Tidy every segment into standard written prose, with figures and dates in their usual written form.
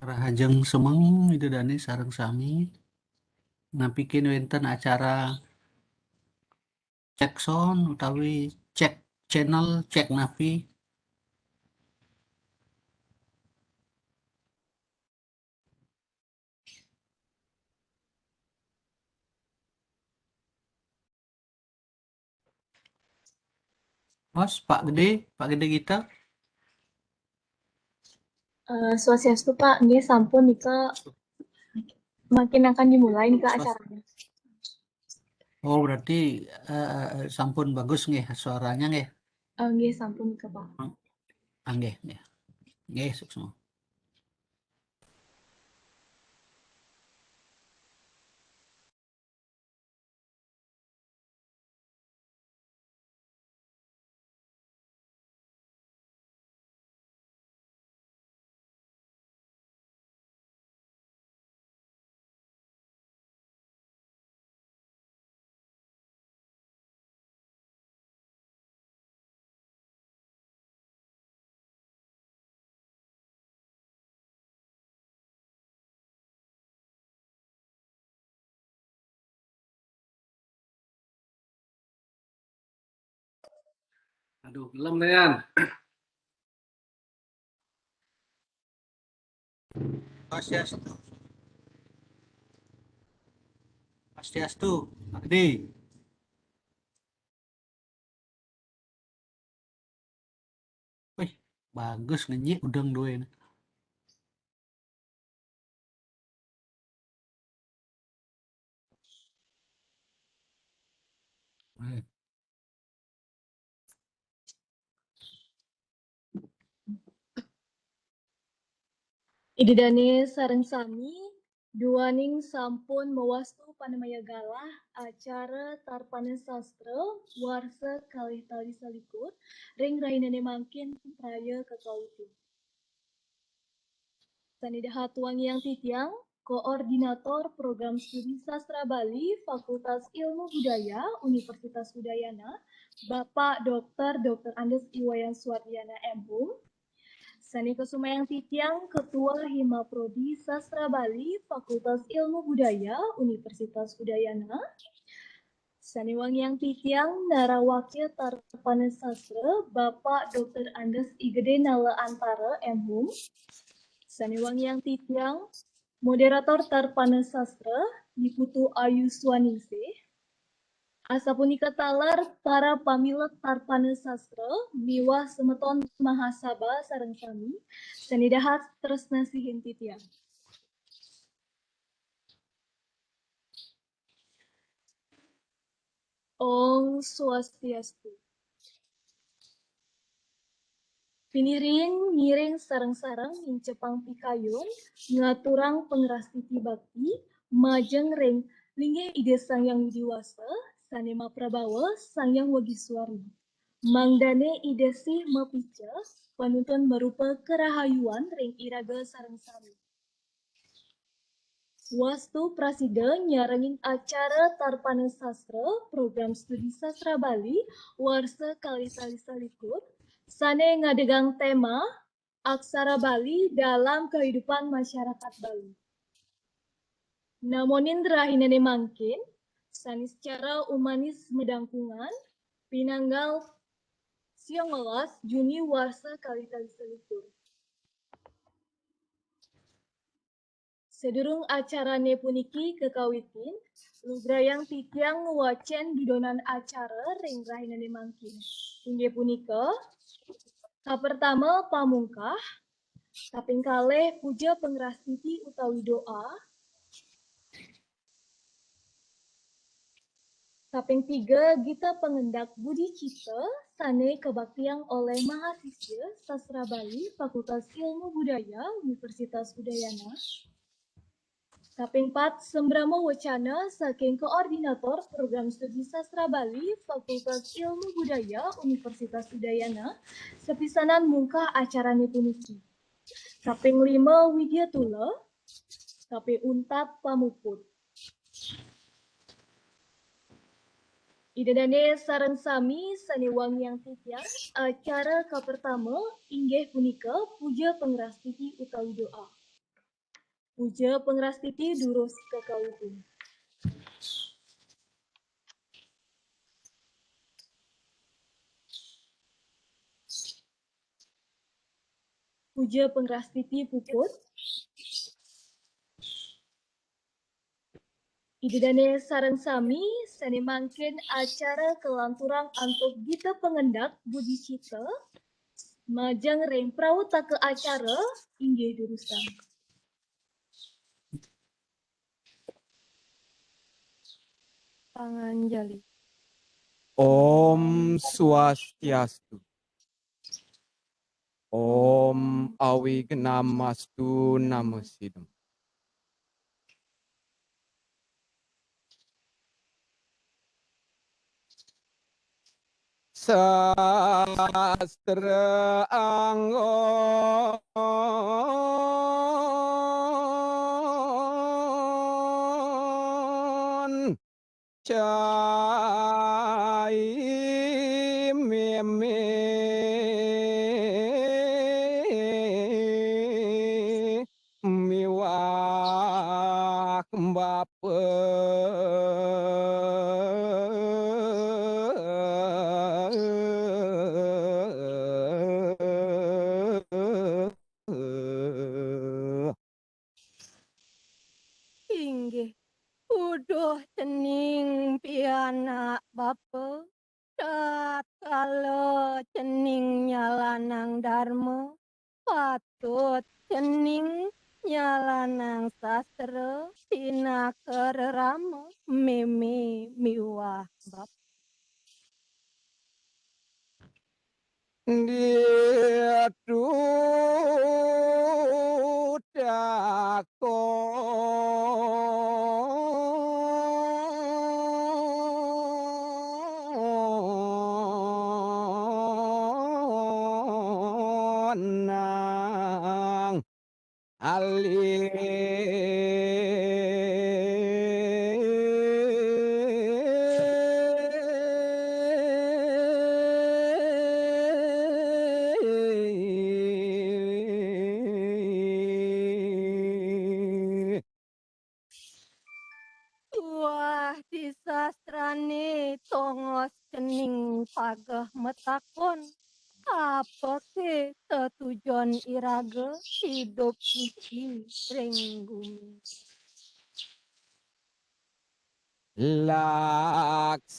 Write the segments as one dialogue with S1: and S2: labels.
S1: Rahajeng semeng itu dani sareng sami napikeun wonten acara cek sound utawi cek channel cek napi. Mas Pak Gede kita
S2: Swastiastu Pak, nggih sampun nika makin akan dimulai nika
S1: Swas-
S2: acaranya.
S1: Oh berarti sampun bagus nggih suaranya nggih.
S2: Nggih sampun nika Pak.
S1: Nggih nggih. Nggih sukses. Aduh, gelem dean. Swastiastu. Swastiastu, Pak Gede. Wih, bagus ngenyi udang dua ini.
S2: Idedane sareng sami duaning sampun mewastu panemaya galah acara tarpana sastra warsa kalih tali salikur ring rahinane mangkin raya kekawitu. Sanidaha tuang yang titiang Koordinator Program Studi Sastra Bali Fakultas Ilmu Budaya Universitas Udayana Bapak Dr. Andes Iwayan Suwardiana M.Hum. Sani Kesumayang Titiang, Ketua Himaprodi Sastra Bali, Fakultas Ilmu Budaya, Universitas Udayana. Sani Wangyang Titiang, Narawakil Tarpana Sastra, Bapak Dr. Andes Igede Nala Antara M.Hum. Sani Wangyang Titiang, Moderator Tarpana Sastra, Diputu Ayu Swaningsih. Asapunika talar para pamilek tarpana sastra miwah semeton mahasaba sareng sami sanidahat tresna sihin titiang. Om Swastiastu. Piniring ngiring sareng-sareng incepang pikayun ngaturang pengeras titi bakti majeng ring linggih ide sangyang widiwasa sanema prabawa sangyang wagiswari. Mangdane ide sih mapica panuntun merupa kerahayuan ring iraga sareng sami. Wastu Prasida nyarengin acara Tarpana Sastra Program Studi Sastra Bali warsa kalih tali salikur sane ngadegang tema Aksara Bali dalam kehidupan masyarakat Bali. Namonin rahinane mangkin sani secara humanis medangkungan pinanggal 19 Juni warsa kalih tali salikur. Sedurung acarane puniki kekawitin, lugrayang titiang wacen didonan acara ring rahinane mangkin. Inggih punika, kapertama pamungkah, kaping kalih puja pengeras titi utawi doa, kaping 3 gita pengendak budi cipta sane kebaktian oleh mahasiswa Sastra Bali Fakultas Ilmu Budaya Universitas Udayana. Kaping 4 sembrama wacana saking Koordinator Program Studi Sastra Bali Fakultas Ilmu Budaya Universitas Udayana sepisanan mungkah acarane puniki. Kaping 5 Widya Tula, kaping 4 Pamuput. Idedane sareng sami sani wangyang titiang acara kapertama inggih punika puja pengeras titi utawi doa. Puja pengrastiti durus kekawipun. Puja pengrastiti puput. Idedane sareng sami seni mangkin acara kelanturang antuk gita pengendak Budi Cita majang remprau tak ke acara inggih durusan.
S3: Panganjali. Om Swastiastu. Om Awignamastu Namasidam. Sastra Anggon Cai Meme Miwak Inggih uduh cening pianak bapa cat kala cening nyalanang dharma patut cening nyalanang sastra tina rama meme miwah bapa dia nang Wah di sastrane tongos cening pagah metakon apa ke tetujon iraga hidup suci ring bumi. Laksanane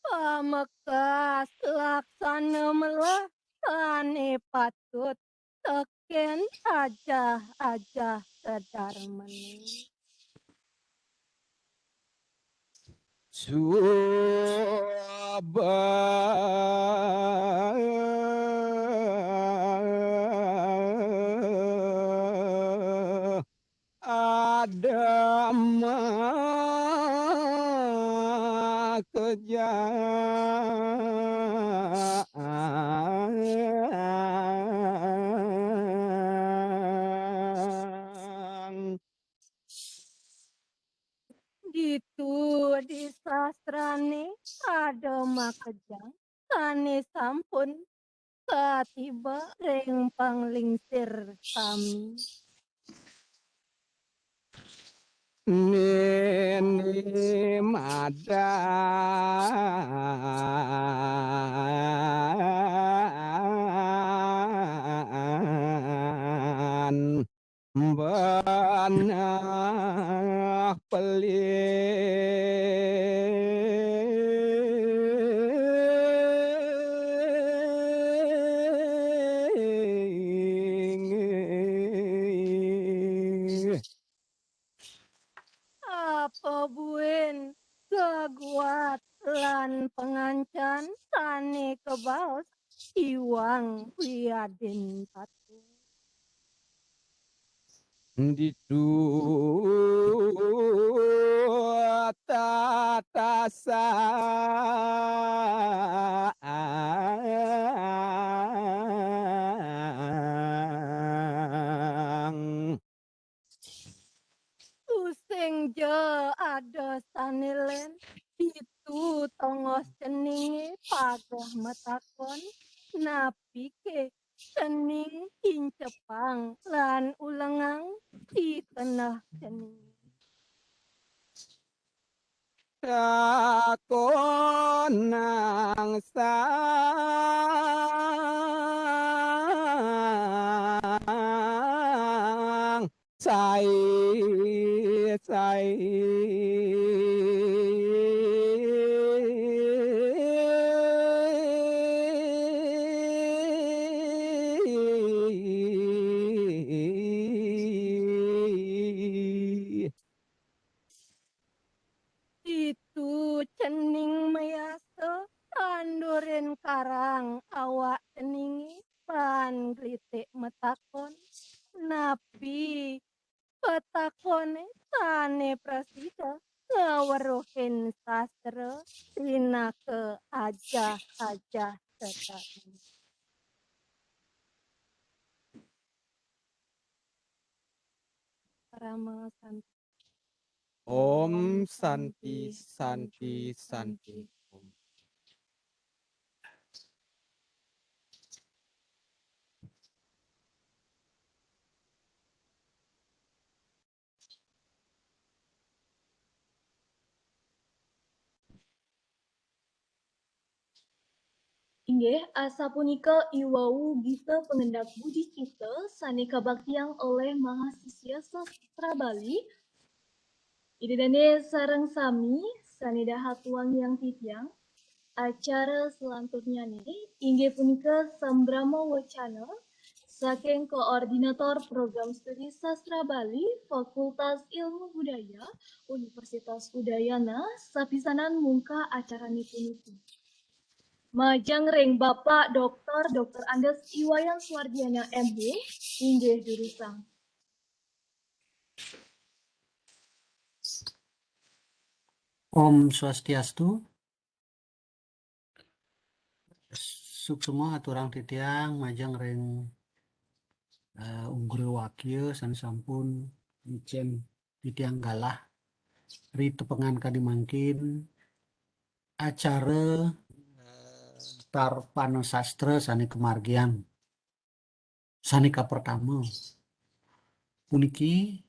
S3: Pamekas laksana melah tane patut teken ajah sedarmene. Ada kejang gitu di sastrane ada makejang kane sampun katiba ring panglingsir kami. Nini madan banah peling apa buen keguat lan pengancan tane kebaos iwang wiaden patu
S4: tatasa
S3: Tusing je ada sanilen itu tongos ceninge pagah metakon napi ke cening incepang lan ulengang di kenah cening.
S4: konang sang sai
S3: Itu cening mayasa tandurin karang awak ceningi pan glitik metakon napi petakone tane prasida ngaweruhin sastra rina ke aja tetani. Parama santi.
S4: Om Santi Santi Santi Om.
S2: Inggih asa punika iwau gita pengendak budi cita sanika baktiang oleh mahasiswa sastra Bali. Idedane sareng sami sanida hatuang yang titiang. Acara selanjutnya nih inggih punika Sambrama Wacana saking Koordinator Program Studi Sastra Bali Fakultas Ilmu Budaya Universitas Udayana sapisanan mungka acara puniki. Majang ring Bapak Dr. Andes Iwayan Suwardiana MH inggih durusang.
S1: Om Swastiastu. Suksema aturang titiang majang ring unggul wakil san sampun icen titiang galah ri tepengan kadimangkin acara tarpana sastra sani kemargian sanika pertama puniki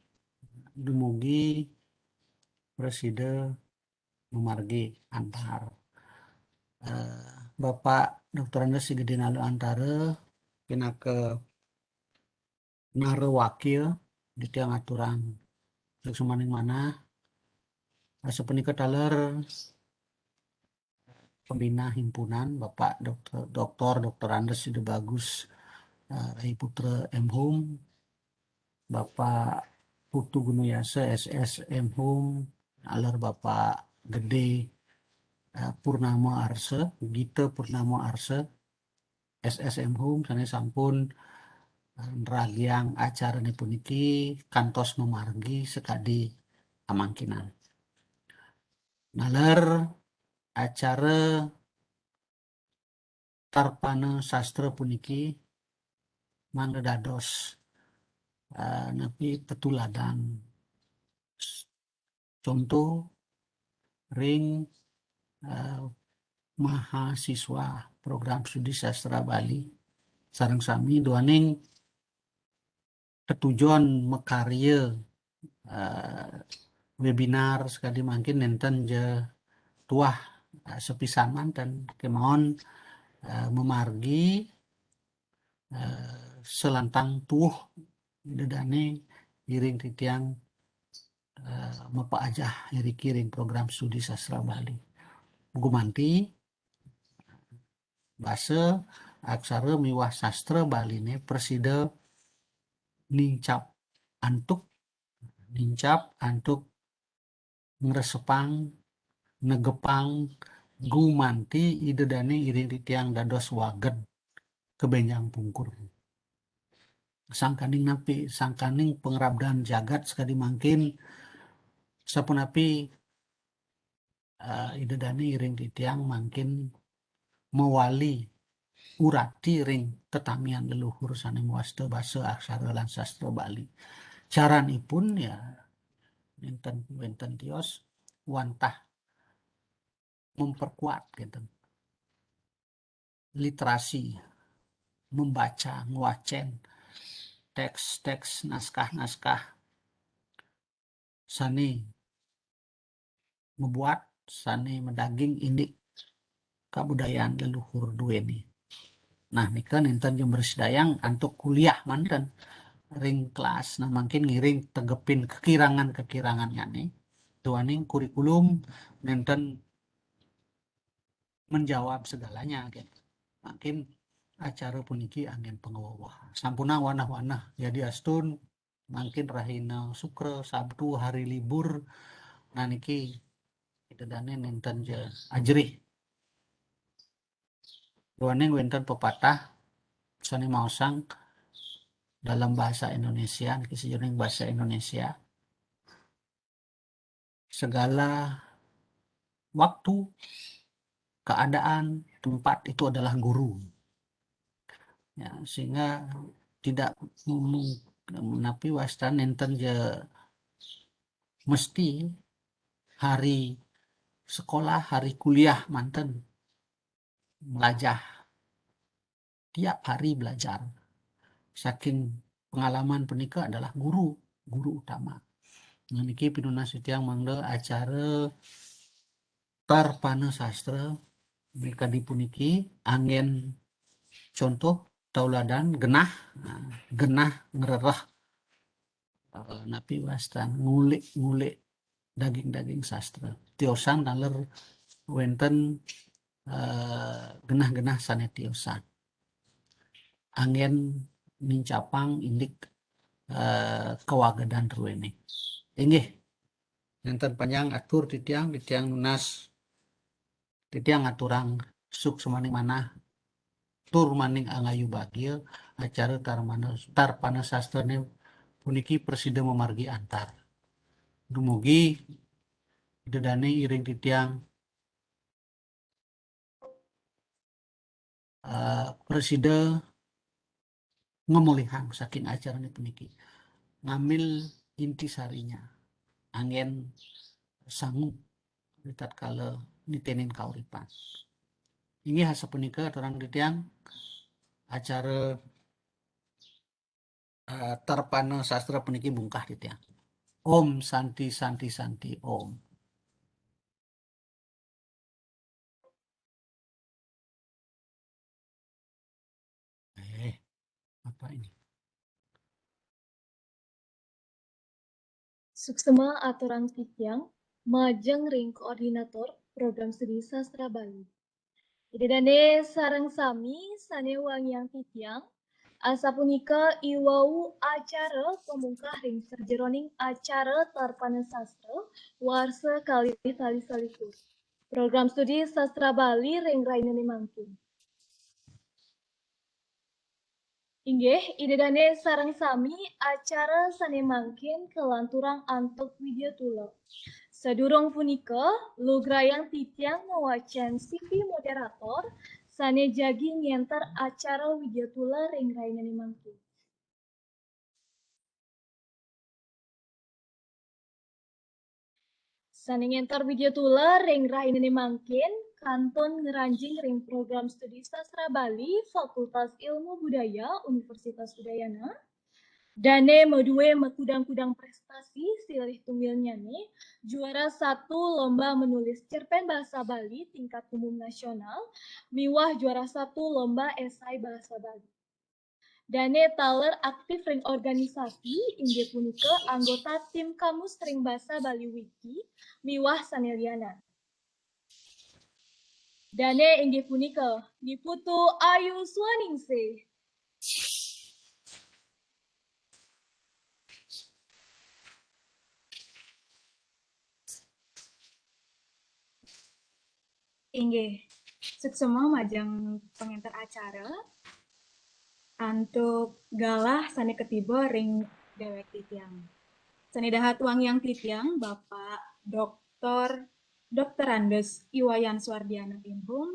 S1: dumugi presida memargi antar Bapak Dr. Andes Sigedinalu Antara kena ke nare wakil di tiang aturan semaning mana asa punika taler pembina himpunan Bapak Dr. Andes Ide Bagus Rai Putra M Hum, Bapak Putu Gunuyasa SS M Hum, alar Bapak Gede Purnama Arse, Gita Purnama Arse SS M Hum, sana sampun ragiang acara puniki kantos memargi sekadi amangkinan. Nalar acara tarpana sastra puniki mangga dados napi petuladan contoh ring mahasiswa program studi sastra Bali sareng sami duaning ketujuan mekarya webinar sekali mungkin nenten je tuah sepisanan dan kemauan memargi selantang tuh dedane iring titiang mapa aja kiring program studi sastra Bali gumanti bahasa aksara miwah sastra Bali ne presida nincap antuk ngresepang negepang gumanti idedane iring titiang dados waget kebenjang pungkur sangkaning pengerabdan jagat sekali mungkin sapunapi ide dani iring titiang makin mewali urati ring tetamian leluhur saning wasta basa aksara lan sastra Bali. Caranipun ya wenten tios wantah memperkuat gitu literasi, membaca, nguacen teks-teks naskah-naskah sani membuat sani mendaging indik kabudayaan leluhur duweni. Nah nika ninten jeung bersedayang antuk kuliah manten ring kelas, nah makin ngiring tegepin kekirangan-kekirangannya nih tuaning kurikulum ninten menjawab segalanya gitu. Makin acara puniki angin pengawah sampuna wanah-wanah jadi astun makin rahina sukra sabtu hari libur nah niki itu dane ninten je ajrih duaning wenten pepatah sani mausang dalam bahasa Indonesia niki sejening bahasa Indonesia segala waktu keadaan tempat itu adalah guru ya sehingga tidak menapi wastan enten je mesti hari sekolah hari kuliah manten belajar tiap hari belajar saking pengalaman penika adalah guru utama nah niki pinunas titiang mangda acara tarpana sastra mereka dipuniki angin contoh tauladan genah genah ngerereh napi wastan ngulik daging sastra tiosan naler wenten genah-genah sane tiosan angin mincapang indik kawagadan ruene inggih nenten panjang atur titiang nunas titiang aturang suk semaning mana tur maning angayu bagia acara tarpana sastra ne puniki presida memargi antar dumugi dedane iring titiang presida ngemulihan saking acara ini puniki ngambil intisarinya angin sanggup tatkala nitenin kauripan ini hasa punika orang titiang acara tarpana sastra puniki bungkah titiang Om Santi Santi Santi Om. Apa ini?
S2: Suksema aturan titiang majeng ring koordinator program studi sastra Bali. Jadi dane sareng sami sane wangyang titiang asa punika iwau acara pemungkah ring serjeroning acara tarpana sastra warsa kali tali salikur. Program studi sastra Bali ring rainani mangkin. Inggih, idedane sareng sami acara sane mangkin kelanturang antuk video tulok. Sadurung punika, lugrayang titiang mewacen CV moderator sane jagi ngentar acara video tula ring rainani mangkin. Sane ngentar video tula ring rainani mangkin kanton ngeranjing ring program studi sastra Bali Fakultas Ilmu Budaya Universitas Udayana. Dane medue mekudang-kudang prestasi silih tunggilnya nih juara 1 lomba menulis cerpen bahasa Bali tingkat umum nasional miwah juara 1 lomba esai bahasa Bali. Dane taler aktif ring organisasi inggih punika anggota tim kamus ring bahasa Bali Wiki miwah saneliana. Dane inggih punika Niputu Ayu Swaningsih.
S5: Inggih, suksema majeng pengantar acara antuk galah sani ketiba ring dewek titiang. Sani dahat wangyang titiang Bapak Dr. Dr. Andes Iwayan Suardiana Pinhum,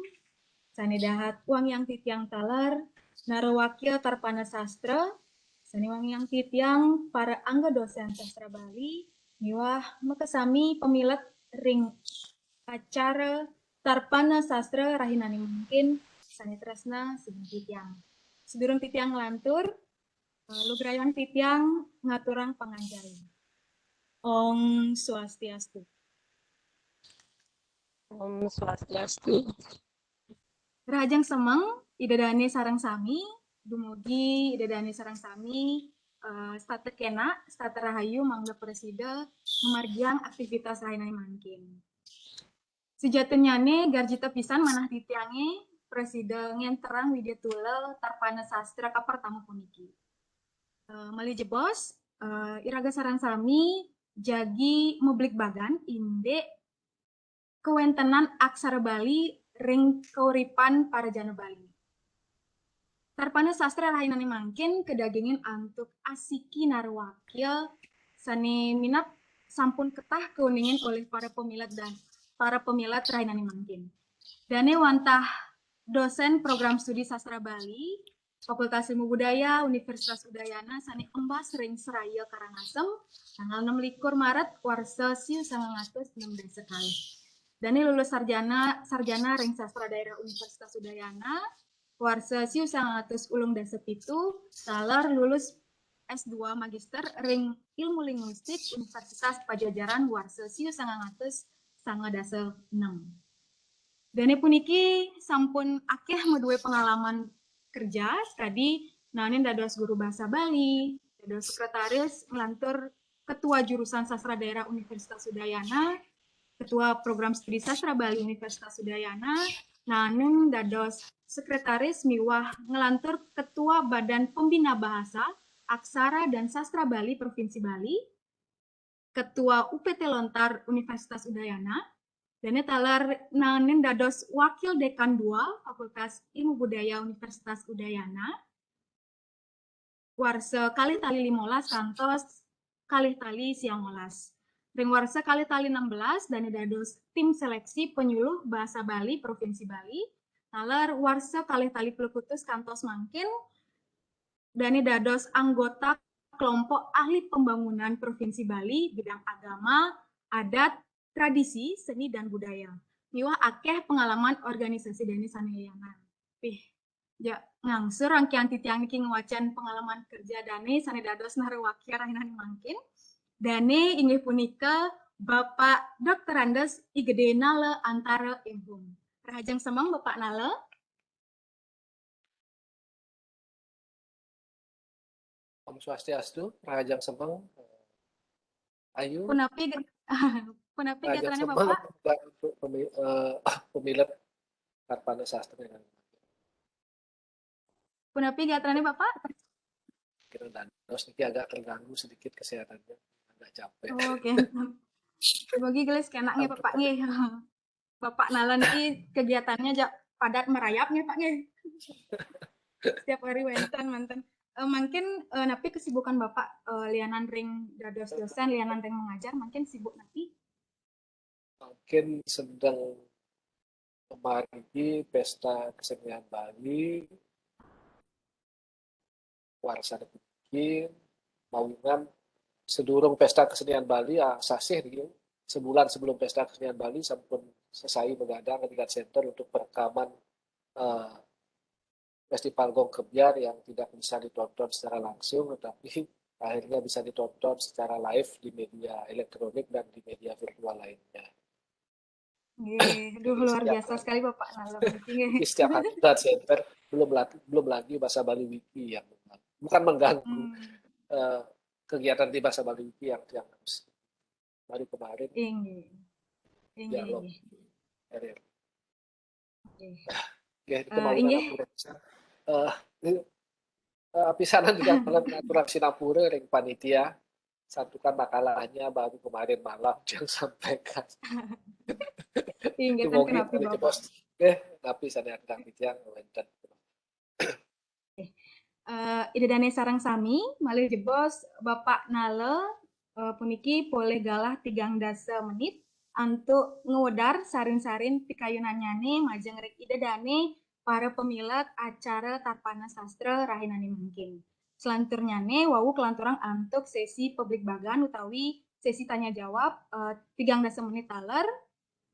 S5: sani dahat uang yang titiang talar, naro wakil tarpana sastra, sani uang yang titiang para angga dosen sastra Bali, miwah makasami pemilat ring acara tarpana sastra rahinani mungkin, sani tresna sebelum titiang. Sedurung titiang lantur, lugrayan titiang ngaturang panganjari. Om Swastiastu.
S3: Om Swastiastu.
S5: Rahajang semeng, idadane sarang sami, dumugi idadane sarang sami, stata kena, stata rahayu, mangga presida, memargiang aktivitas rahinai mangkin. Sejatuhnya garjita pisan manah titiange, presida ngenterang widya tula tarpana sastra ka pertama puniki. Mali jebos, iraga sarang sami, jagi mublik bagan, inde kewentenan aksara Bali ring kauripan para jana Bali. Tarpana sastra rahinani mangkin kedagingin antuk asiki narwakil sani minap sampun ketah keuningin oleh para pemilat dan para pemilat rahinani mangkin. Dane wantah dosen program studi sastra Bali, Fakultas Ilmu Budaya Universitas Udayana sani embas ring Seraya Karangasem tanggal 6 Maret warsa siu 1916 sekali. Dani lulus sarjana ring sastra daerah Universitas Udayana, warsa siu 1910 itu, talar lulus S2 Magister ring ilmu linguistik Universitas Pajajaran warsa siu 1916. Dani puniki sampun akeh medue pengalaman kerja tadi nanin dados guru bahasa Bali, dados sekretaris melantur ketua jurusan sastra daerah Universitas Udayana, ketua program studi sastra Bali Universitas Udayana, nanin dados sekretaris miwah ngelantur ketua Badan Pembina Bahasa, Aksara dan Sastra Bali Provinsi Bali, ketua UPT Lontar Universitas Udayana, dan talar nanin dados wakil dekan 2 Fakultas Ilmu Budaya Universitas Udayana, warsa kalih tali 15 kantos kalih tali siang molas. Ring warsa kali tali 16 dan dados tim seleksi penyuluh bahasa Bali Provinsi Bali. Talar warsa kali tali pelekutus kantos mangkin dan dados anggota kelompok ahli pembangunan Provinsi Bali bidang agama, adat, tradisi, seni dan budaya. Miwah akeh pengalaman organisasi dani sanayana. Ja ngangsur rangkaian titiang niki ngawacan pengalaman kerja dani sane dados narwakil rahinani mangkin. Dane inggih punika Bapak Dr. Andes Igede Nale Antara Impung. Rahajang semang Bapak Nale.
S6: Om Swastiastu, Rahajang Semeng. Ayu,
S5: Punapi
S6: Rahajang
S5: gatanane
S6: Semeng
S5: Bapak.
S6: untuk pemilat Tarpana Sastra.
S5: Punapi gatanane Bapak.
S6: Kira dados ini agak terganggu sedikit kesehatannya, agak capek.
S5: Oh, oke. Bagi gelis kena nggih Bapak nggih. Bapak Nale niki kegiatannya padat merayap nggih Pak nggih. Setiap hari wenten manten. Mungkin napi kesibukan Bapak lianan ring dados dosen, lianan ring mengajar, mungkin sibuk napi?
S6: Mungkin sedang memargi pesta kesenian Bali, warsa bikin, mawingan sedurung pesta kesenian Bali sasih dia sebulan sebelum pesta kesenian Bali sampun selesai begadang ke tingkat center untuk perekaman Festival Gong Kebyar yang tidak bisa ditonton secara langsung, tetapi akhirnya bisa ditonton secara live di media elektronik dan di media virtual lainnya.
S5: Aduh, luar biasa sekali Bapak Nale.
S6: Setiap hari tingkat center belum lagi bahasa Bali Wiki yang bukan mengganggu kegiatan di bahasa Bali Wiki yang baru kemarin. Dialog. Ya, itu mau pisanan juga dalam aturan Sinapura ring panitia satukan makalahnya baru kemarin malam yang sampaikan. Itu mungkin kali bos. Tapi saya ada yang wenten.
S5: Idedane sarang sami malih jebos Bapak Nale puniki boleh galah 3 menit untuk ngewedar sarin-sarin pikayunannya nih majeng rek ide dane para pemilik acara Tarpana Sastra Rahinani mungkin. Selanturnya nih wawu kelanturang antuk sesi publik bagan utawi sesi tanya jawab 30 menit taler.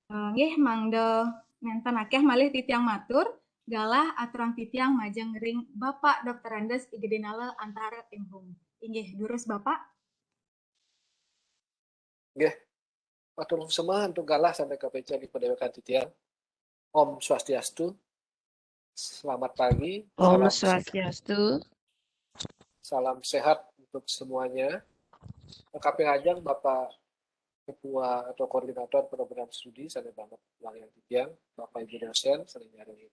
S5: Nggih mangde nenten akeh malih titiang matur galah aturan titiang majeng ring Bapak Dr. Andes Igedinala antara Imhum. Inggih durus Bapak.
S6: Nggih. Matur semua untuk galah sampai ke peja di pendewekan titiang. Om Swastiastu. Selamat pagi.
S3: Om Swastiastu.
S6: Salam sehat untuk semuanya. Kaping ajang Bapak Ketua atau Koordinator Program Studi sana banget yang titiang, Bapak Ibu dosen sering nyari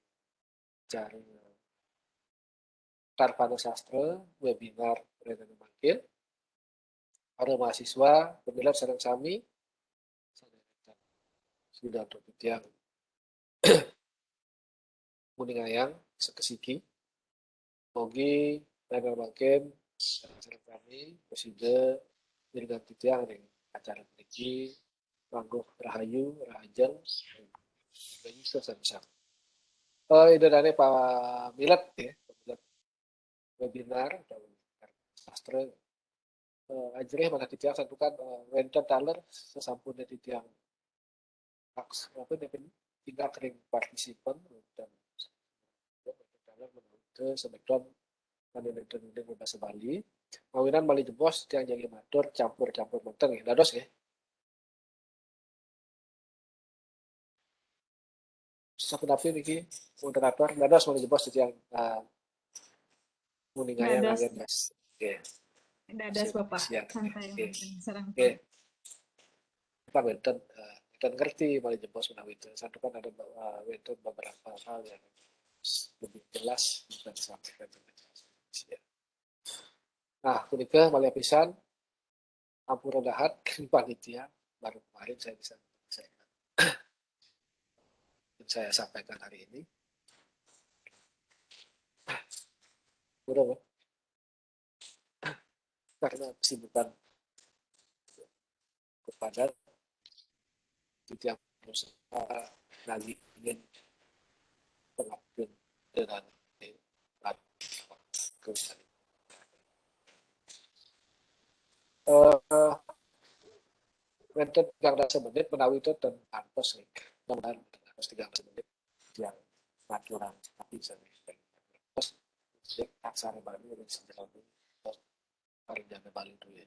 S6: cari Tarpana Sastra webinar Rahinani Mangkin. Para mahasiswa pemilihan sareng sami sudah untuk titiang muningayang sekesiki. Mogi Rahinani Mangkin sareng kami presiden dengan titiang ning acara niki mangguh rahayu rahajeng bisa sama-sama. Itu dari Pak Milet ya, webinar atau sastra ajrih mana titiang santukan wenten taler sesampun titiang apa namanya tinggal kering partisipan dan taler menurut sebetulnya dengan bahasa Bali mawinan Bali jebos yang jadi matur campur-campur menteng ya dados ya. Sapunapi niki moderator dados Bali jebos yang muningaya ngagen Mas. Oke.
S5: Dadas Bapak. Santai.
S6: Oke. Kita wenten dan ngerti Bali jebos menawi itu. Satu kan ada wenten beberapa hal yang lebih jelas dan sampaikan ya. Nah, punika malih pisan ampura dahat panitia baru kemarin saya bisa saya sampaikan hari ini. Udah, karena kesibukan kepada tiap usaha lagi ingin pengabdian dengan kerusakan. Wenten 30 menit menawi itu dan antos nih, mudah-mudahan 30 menit yang aturan tapi saya terus aksara Bali dan sejarah paling jaga Bali dulu ya.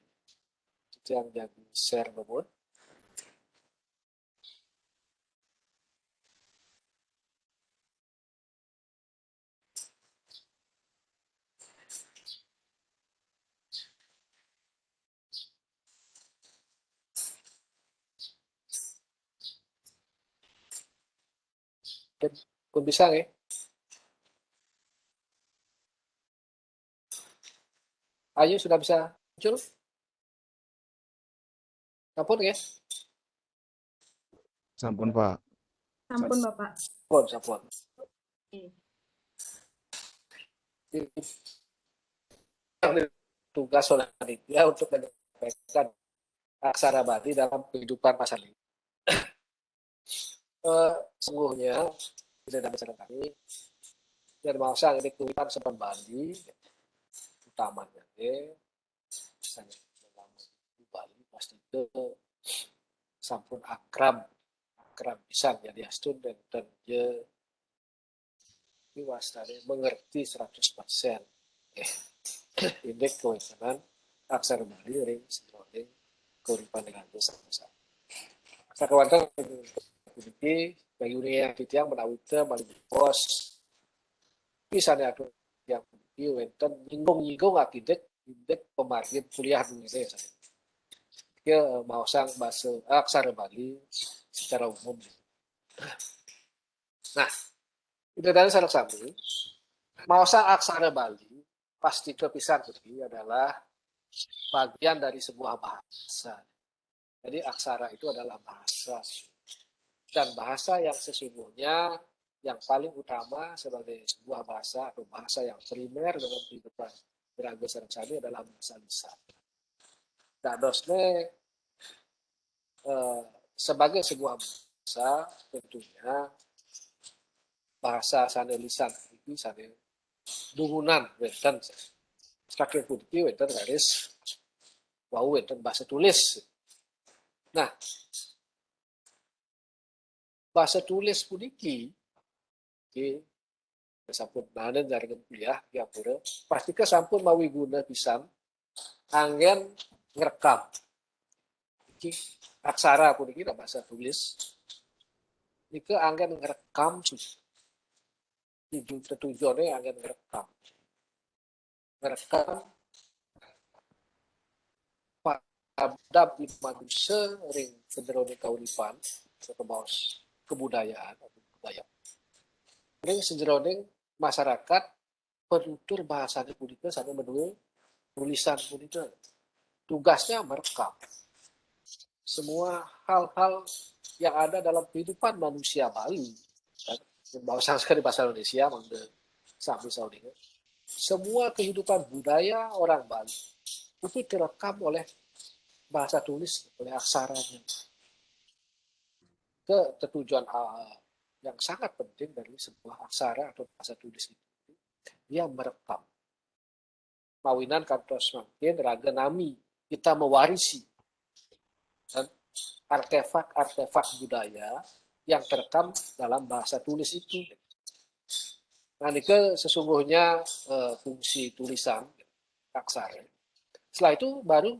S6: Itu yang jadi share bobot. Pun bisa ya. Ayu sudah bisa muncul? Sampun ya?
S7: Sampun Pak.
S5: Sampun Bapak.
S6: Sampun. Tugas oleh panitia untuk menyampaikan aksara Bali dalam kehidupan masyarakat. Sungguhnya tidak ada masalah kami dan masa ini kehidupan sepan Bali utamanya misalnya di Bali pasti itu sampun akrab bisa jadi astun dan dia diwastani mengerti 100% indeks kewenangan aksara Bali ring sebagai kehidupan dengan bersama-sama. Sakawanten ini bagi dunia yang menawi Bali bos misalnya aku yang wenten nyinggung akibat indeks pemargin kuliah dunia ya. Dia mau sang bahasa aksara Bali secara umum. Nah, itu dari salah satu mau sang aksara Bali pasti kepisan tadi adalah bagian dari sebuah bahasa. Jadi aksara itu adalah bahasa. Dan bahasa yang sesungguhnya yang paling utama sebagai sebuah bahasa atau bahasa yang primer dalam kehidupan Iraga sareng sami adalah bahasa lisan. Dadosne sebagai sebuah bahasa tentunya bahasa sana lisan iki sana dungunan wonten saking puniki wonten garis wau wonten bahasa tulis. Nah, bahasa tulis puniki nggih sampun nanen jaringan kuliah ya pura pasti sampun mawi guna pisan anggen ngrekam iki aksara puniki bahasa tulis nike anggen ngrekam tujuannya anggen ngrekam pada manusia ring sederone kauripan atau baos kebudayaan atau budaya ring sederone masyarakat penutur bahasanya punika sampai menurut tulisan punika tugasnya merekam semua hal-hal yang ada dalam kehidupan manusia Bali kan bahasa sekali bahasa Indonesia mangga sami saudara semua kehidupan budaya orang Bali itu direkam oleh bahasa tulis oleh aksaranya ketujuan yang sangat penting dari sebuah aksara atau bahasa tulis itu dia merekam mawinan kantos makin raga nami kita mewarisi dan artefak budaya yang terekam dalam bahasa tulis itu. Nah, ini sesungguhnya fungsi tulisan aksara. Setelah itu baru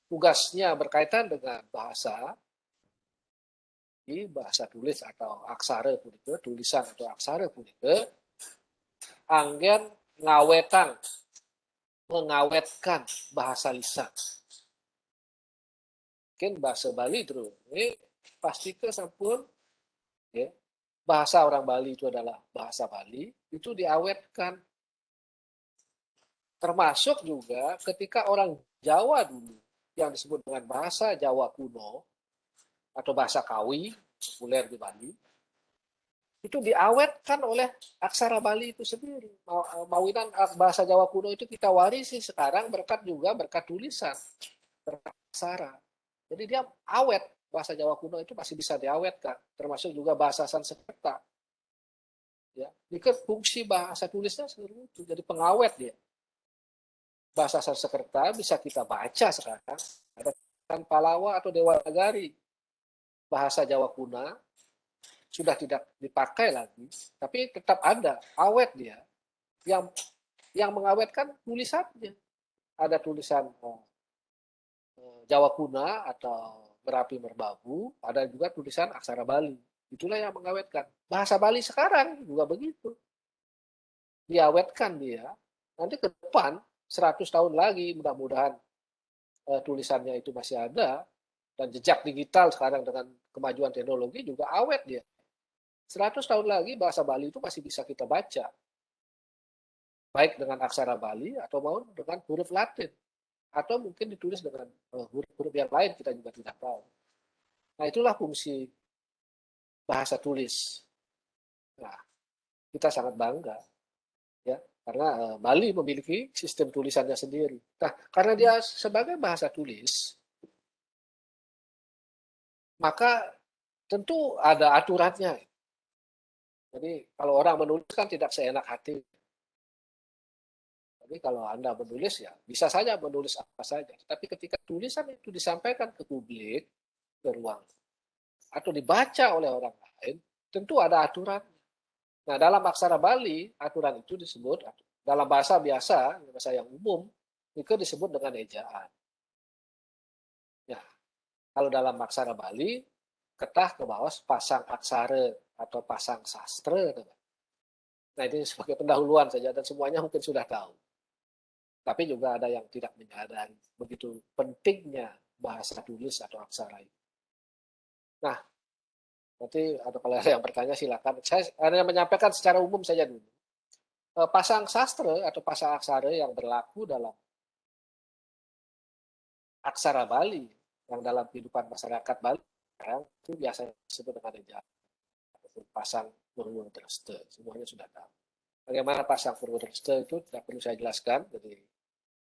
S6: tugasnya berkaitan dengan bahasa di bahasa tulis atau aksara punika, tulisan atau aksara punika anggen mengawetkan bahasa lisan. Mungkin bahasa Bali terus. Ini pasti ke sampun ya, bahasa orang Bali itu adalah bahasa Bali, itu diawetkan. Termasuk juga ketika orang Jawa dulu yang disebut dengan bahasa Jawa kuno atau bahasa Kawi populer di Bali itu diawetkan oleh aksara Bali itu sendiri. Mawinan bahasa Jawa kuno itu kita warisi sekarang berkat tulisan, berkat aksara. Jadi dia awet, bahasa Jawa kuno itu masih bisa diawetkan, termasuk juga bahasa Sanskerta. Ya, ini fungsi bahasa tulisnya seperti itu, jadi pengawet dia. Bahasa Sanskerta bisa kita baca sekarang, ada Palawa atau Dewa Nagari. Bahasa Jawa kuno sudah tidak dipakai lagi, tapi tetap ada, awet dia. Yang mengawetkan tulisannya. Ada tulisan Jawa kuno atau Merapi Merbabu, ada juga tulisan aksara Bali. Itulah yang mengawetkan. Bahasa Bali sekarang juga begitu. Diawetkan dia. Nanti ke depan, 100 tahun lagi, mudah-mudahan tulisannya itu masih ada, dan jejak digital sekarang dengan kemajuan teknologi juga awet dia. 100 tahun lagi bahasa Bali itu masih bisa kita baca. Baik dengan aksara Bali atau mau dengan huruf Latin. Atau mungkin ditulis dengan huruf-huruf yang lain, kita juga tidak tahu. Nah, itulah fungsi bahasa tulis. Nah, kita sangat bangga, ya, karena Bali memiliki sistem tulisannya sendiri. Nah, karena dia sebagai bahasa tulis, maka tentu ada aturannya. Jadi, kalau orang menulis kan tidak seenak hati. Tapi kalau Anda menulis ya bisa saja menulis apa saja. Tapi ketika tulisan itu disampaikan ke publik, ke ruang, atau dibaca oleh orang lain, tentu ada aturan. Nah, dalam aksara Bali, aturan itu disebut, dalam bahasa biasa, bahasa yang umum, itu disebut dengan ejaan. Ya, kalau dalam aksara Bali, ketah ke bawah pasang aksara atau pasang sastra. Nah, ini sebagai pendahuluan saja, dan semuanya mungkin sudah tahu. Tapi juga ada yang tidak menyadari begitu pentingnya bahasa tulis atau aksara itu. Nah, nanti kalau ada yang bertanya silakan. Saya hanya menyampaikan secara umum saja dulu. Pasang sastra atau pasang aksara yang berlaku dalam aksara Bali, yang dalam kehidupan masyarakat Bali, itu biasanya disebut dengan ejaan. Pasang Purwodresta, semuanya sudah tahu. Bagaimana pasang Purwodresta itu tidak perlu saya jelaskan, jadi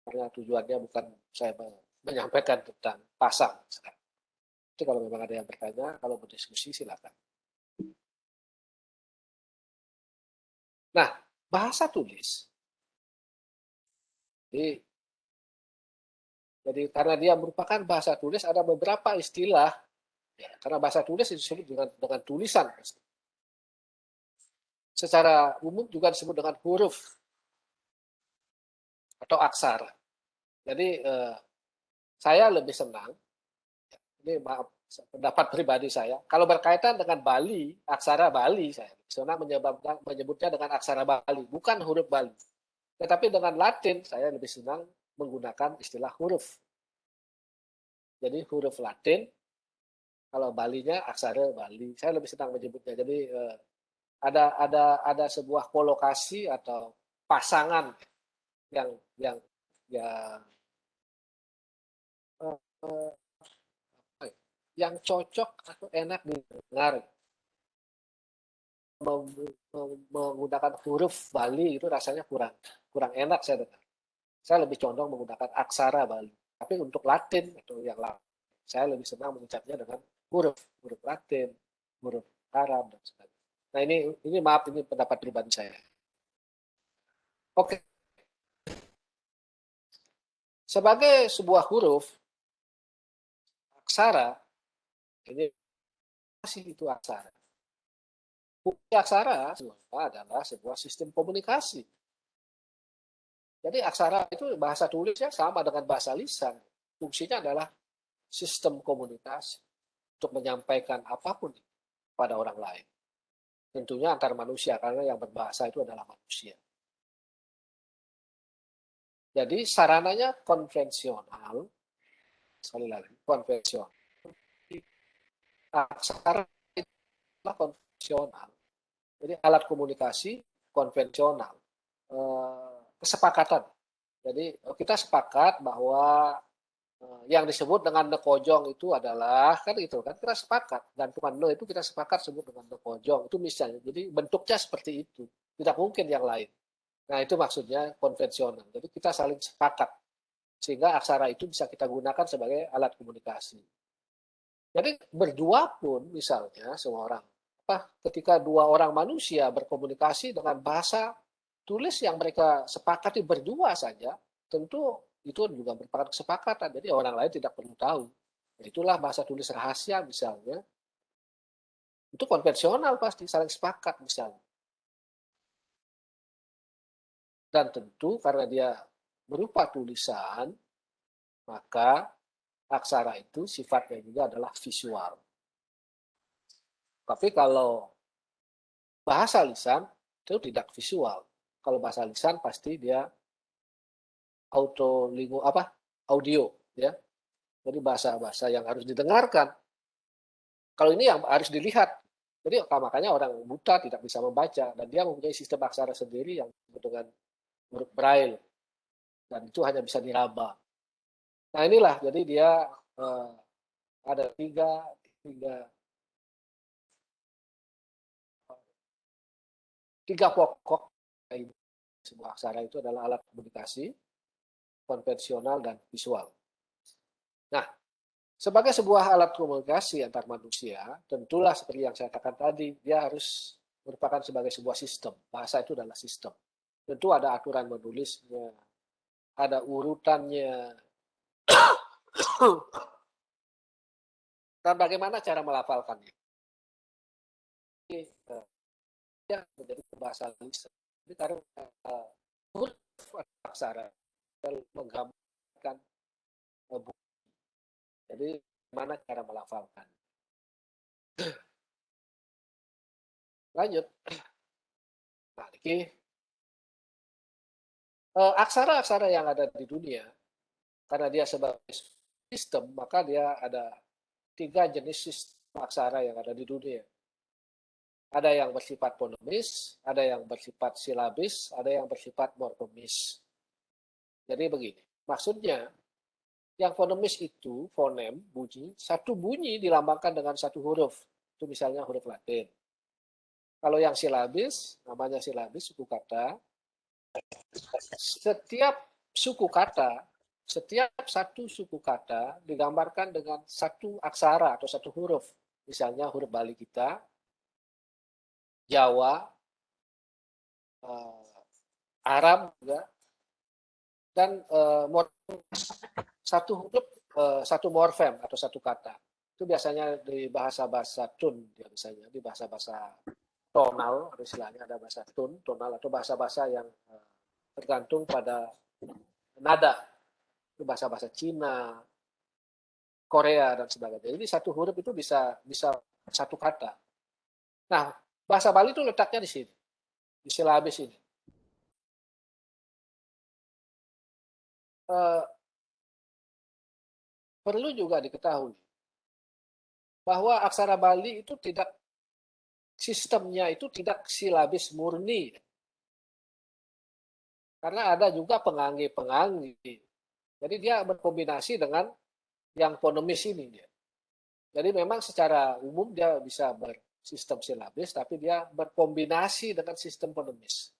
S6: karena tujuannya bukan saya menyampaikan tentang pasang. Nanti kalau memang ada yang bertanya, kalau berdiskusi silakan. Nah, bahasa tulis. Jadi karena dia merupakan bahasa tulis, ada beberapa istilah. Ya, karena bahasa tulis disebut dengan tulisan. Secara umum juga disebut dengan huruf atau aksara. Jadi saya lebih senang, ini maaf pendapat pribadi saya, kalau berkaitan dengan Bali, aksara Bali, saya senang menyebutnya dengan aksara Bali, bukan huruf Bali. Tetapi dengan Latin, saya lebih senang menggunakan istilah huruf. Jadi huruf Latin, kalau Balinya aksara Bali, saya lebih senang menyebutnya. Jadi ada sebuah kolokasi atau pasangan yang yang cocok atau enak didengar. Menggunakan huruf Bali itu rasanya kurang enak saya dengar. Saya lebih condong menggunakan aksara Bali. Tapi untuk Latin atau yang lain, saya lebih senang mengucapnya dengan huruf Latin, huruf Arab dan sebagainya. Nah ini maaf, ini pendapat pribadi saya. Oke. Sebagai sebuah huruf, aksara, ini masih itu aksara. Fungsi aksara adalah sebuah sistem komunikasi. Jadi aksara itu bahasa tulisnya sama dengan bahasa lisan. Fungsinya adalah sistem komunikasi untuk menyampaikan apapun pada orang lain. Tentunya antar manusia, karena yang berbahasa itu adalah manusia. Jadi sarananya konvensional, sekali lagi, konvensional. Aksara itu adalah konvensional. Jadi alat komunikasi konvensional. Kesepakatan. Jadi kita sepakat bahwa yang disebut dengan nekojong itu adalah, kan itu kan kita sepakat, gantungan no itu kita sepakat sebut dengan nekojong itu misalnya. Jadi bentuknya seperti itu, tidak mungkin yang lain. Nah itu maksudnya konvensional. Jadi kita saling sepakat sehingga aksara itu bisa kita gunakan sebagai alat komunikasi. Jadi berdua pun misalnya semua orang, ketika dua orang manusia berkomunikasi dengan bahasa tulis yang mereka sepakati berdua saja, tentu itu juga merupakan kesepakatan. Jadi orang lain tidak perlu tahu. Itulah bahasa tulis rahasia misalnya. Itu konvensional pasti, saling sepakat misalnya. Dan tentu karena dia berupa tulisan, maka aksara itu sifatnya juga adalah visual. Tapi kalau bahasa lisan itu tidak visual. Kalau bahasa lisan pasti dia audio ya. Jadi bahasa-bahasa yang harus didengarkan. Kalau ini yang harus dilihat. Jadi makanya orang buta tidak bisa membaca dan dia mempunyai sistem aksara sendiri yang disebut dengan huruf Braille dan itu hanya bisa diraba. Nah inilah, jadi dia ada tiga pokok. Sebuah aksara itu adalah alat komunikasi konvensional dan visual. Nah, sebagai sebuah alat komunikasi antar manusia, tentulah seperti yang saya katakan tadi, dia harus merupakan sebagai sebuah sistem. Bahasa itu adalah sistem. Tentu ada aturan menulisnya, ada urutannya, dan bagaimana cara melafalkannya. Ini yang menjadi bahasa lisan. Jadi karena huruf aksara menggambarkan bukti. Jadi bagaimana cara melafalkan. Lanjut. Nah, ini aksara-aksara yang ada di dunia, karena dia sebagai sistem, maka dia ada 3 jenis sistem aksara yang ada di dunia. Ada yang bersifat fonemis, ada yang bersifat silabis, ada yang bersifat morfomis. Jadi begini, maksudnya yang fonemis itu, fonem, bunyi, satu bunyi dilambangkan dengan satu huruf. Itu misalnya huruf Latin. Kalau yang silabis, namanya silabis, suku kata. Setiap suku kata setiap satu suku kata digambarkan dengan satu aksara atau satu huruf. Misalnya huruf Bali kita, Jawa, Arab juga, dan satu huruf, satu morfem atau satu kata. Itu biasanya di bahasa-bahasa tun, ya misalnya di bahasa-bahasa tonal, istilahnya ada bahasa tun, tonal, atau bahasa-bahasa yang tergantung pada nada. Itu bahasa-bahasa Cina, Korea, dan sebagainya. Jadi satu huruf itu bisa satu kata. Nah, bahasa Bali itu letaknya di sini, di silabis ini. Perlu juga diketahui bahwa aksara Bali itu tidak, sistemnya itu tidak silabis murni. Karena ada juga pengangge-pengangge. Jadi dia berkombinasi dengan yang fonemis ini dia. Jadi memang secara umum dia bisa bersistem silabis, tapi dia berkombinasi dengan sistem fonemis.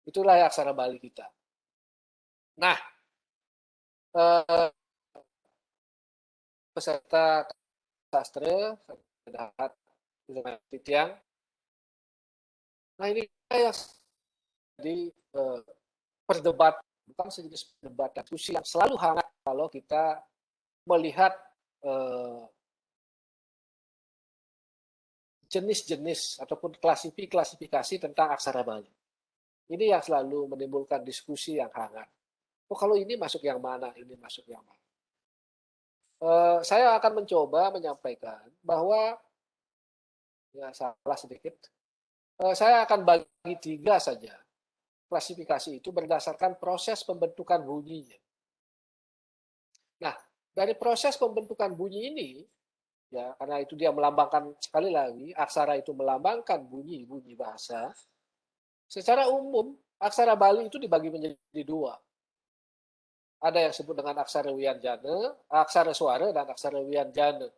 S6: Itulah aksara Bali kita. Nah, peserta sastra, Titiang. Nah ini yang jadi perdebat, bukan sejenis perdebatan, diskusi yang selalu hangat kalau kita melihat jenis-jenis ataupun klasifikasi tentang aksara Bali. Ini yang selalu menimbulkan diskusi yang hangat. Oh kalau ini masuk yang mana, ini masuk yang mana. Saya akan mencoba menyampaikan bahwa, ya salah sedikit, saya akan bagi 3 saja klasifikasi itu berdasarkan proses pembentukan bunyinya. Nah, dari proses pembentukan bunyi ini, ya karena itu dia melambangkan, sekali lagi, aksara itu melambangkan bunyi-bunyi bahasa. Secara umum, aksara Bali itu dibagi menjadi 2. Ada yang disebut dengan aksara wianjana, aksara suara, dan aksara wianjana.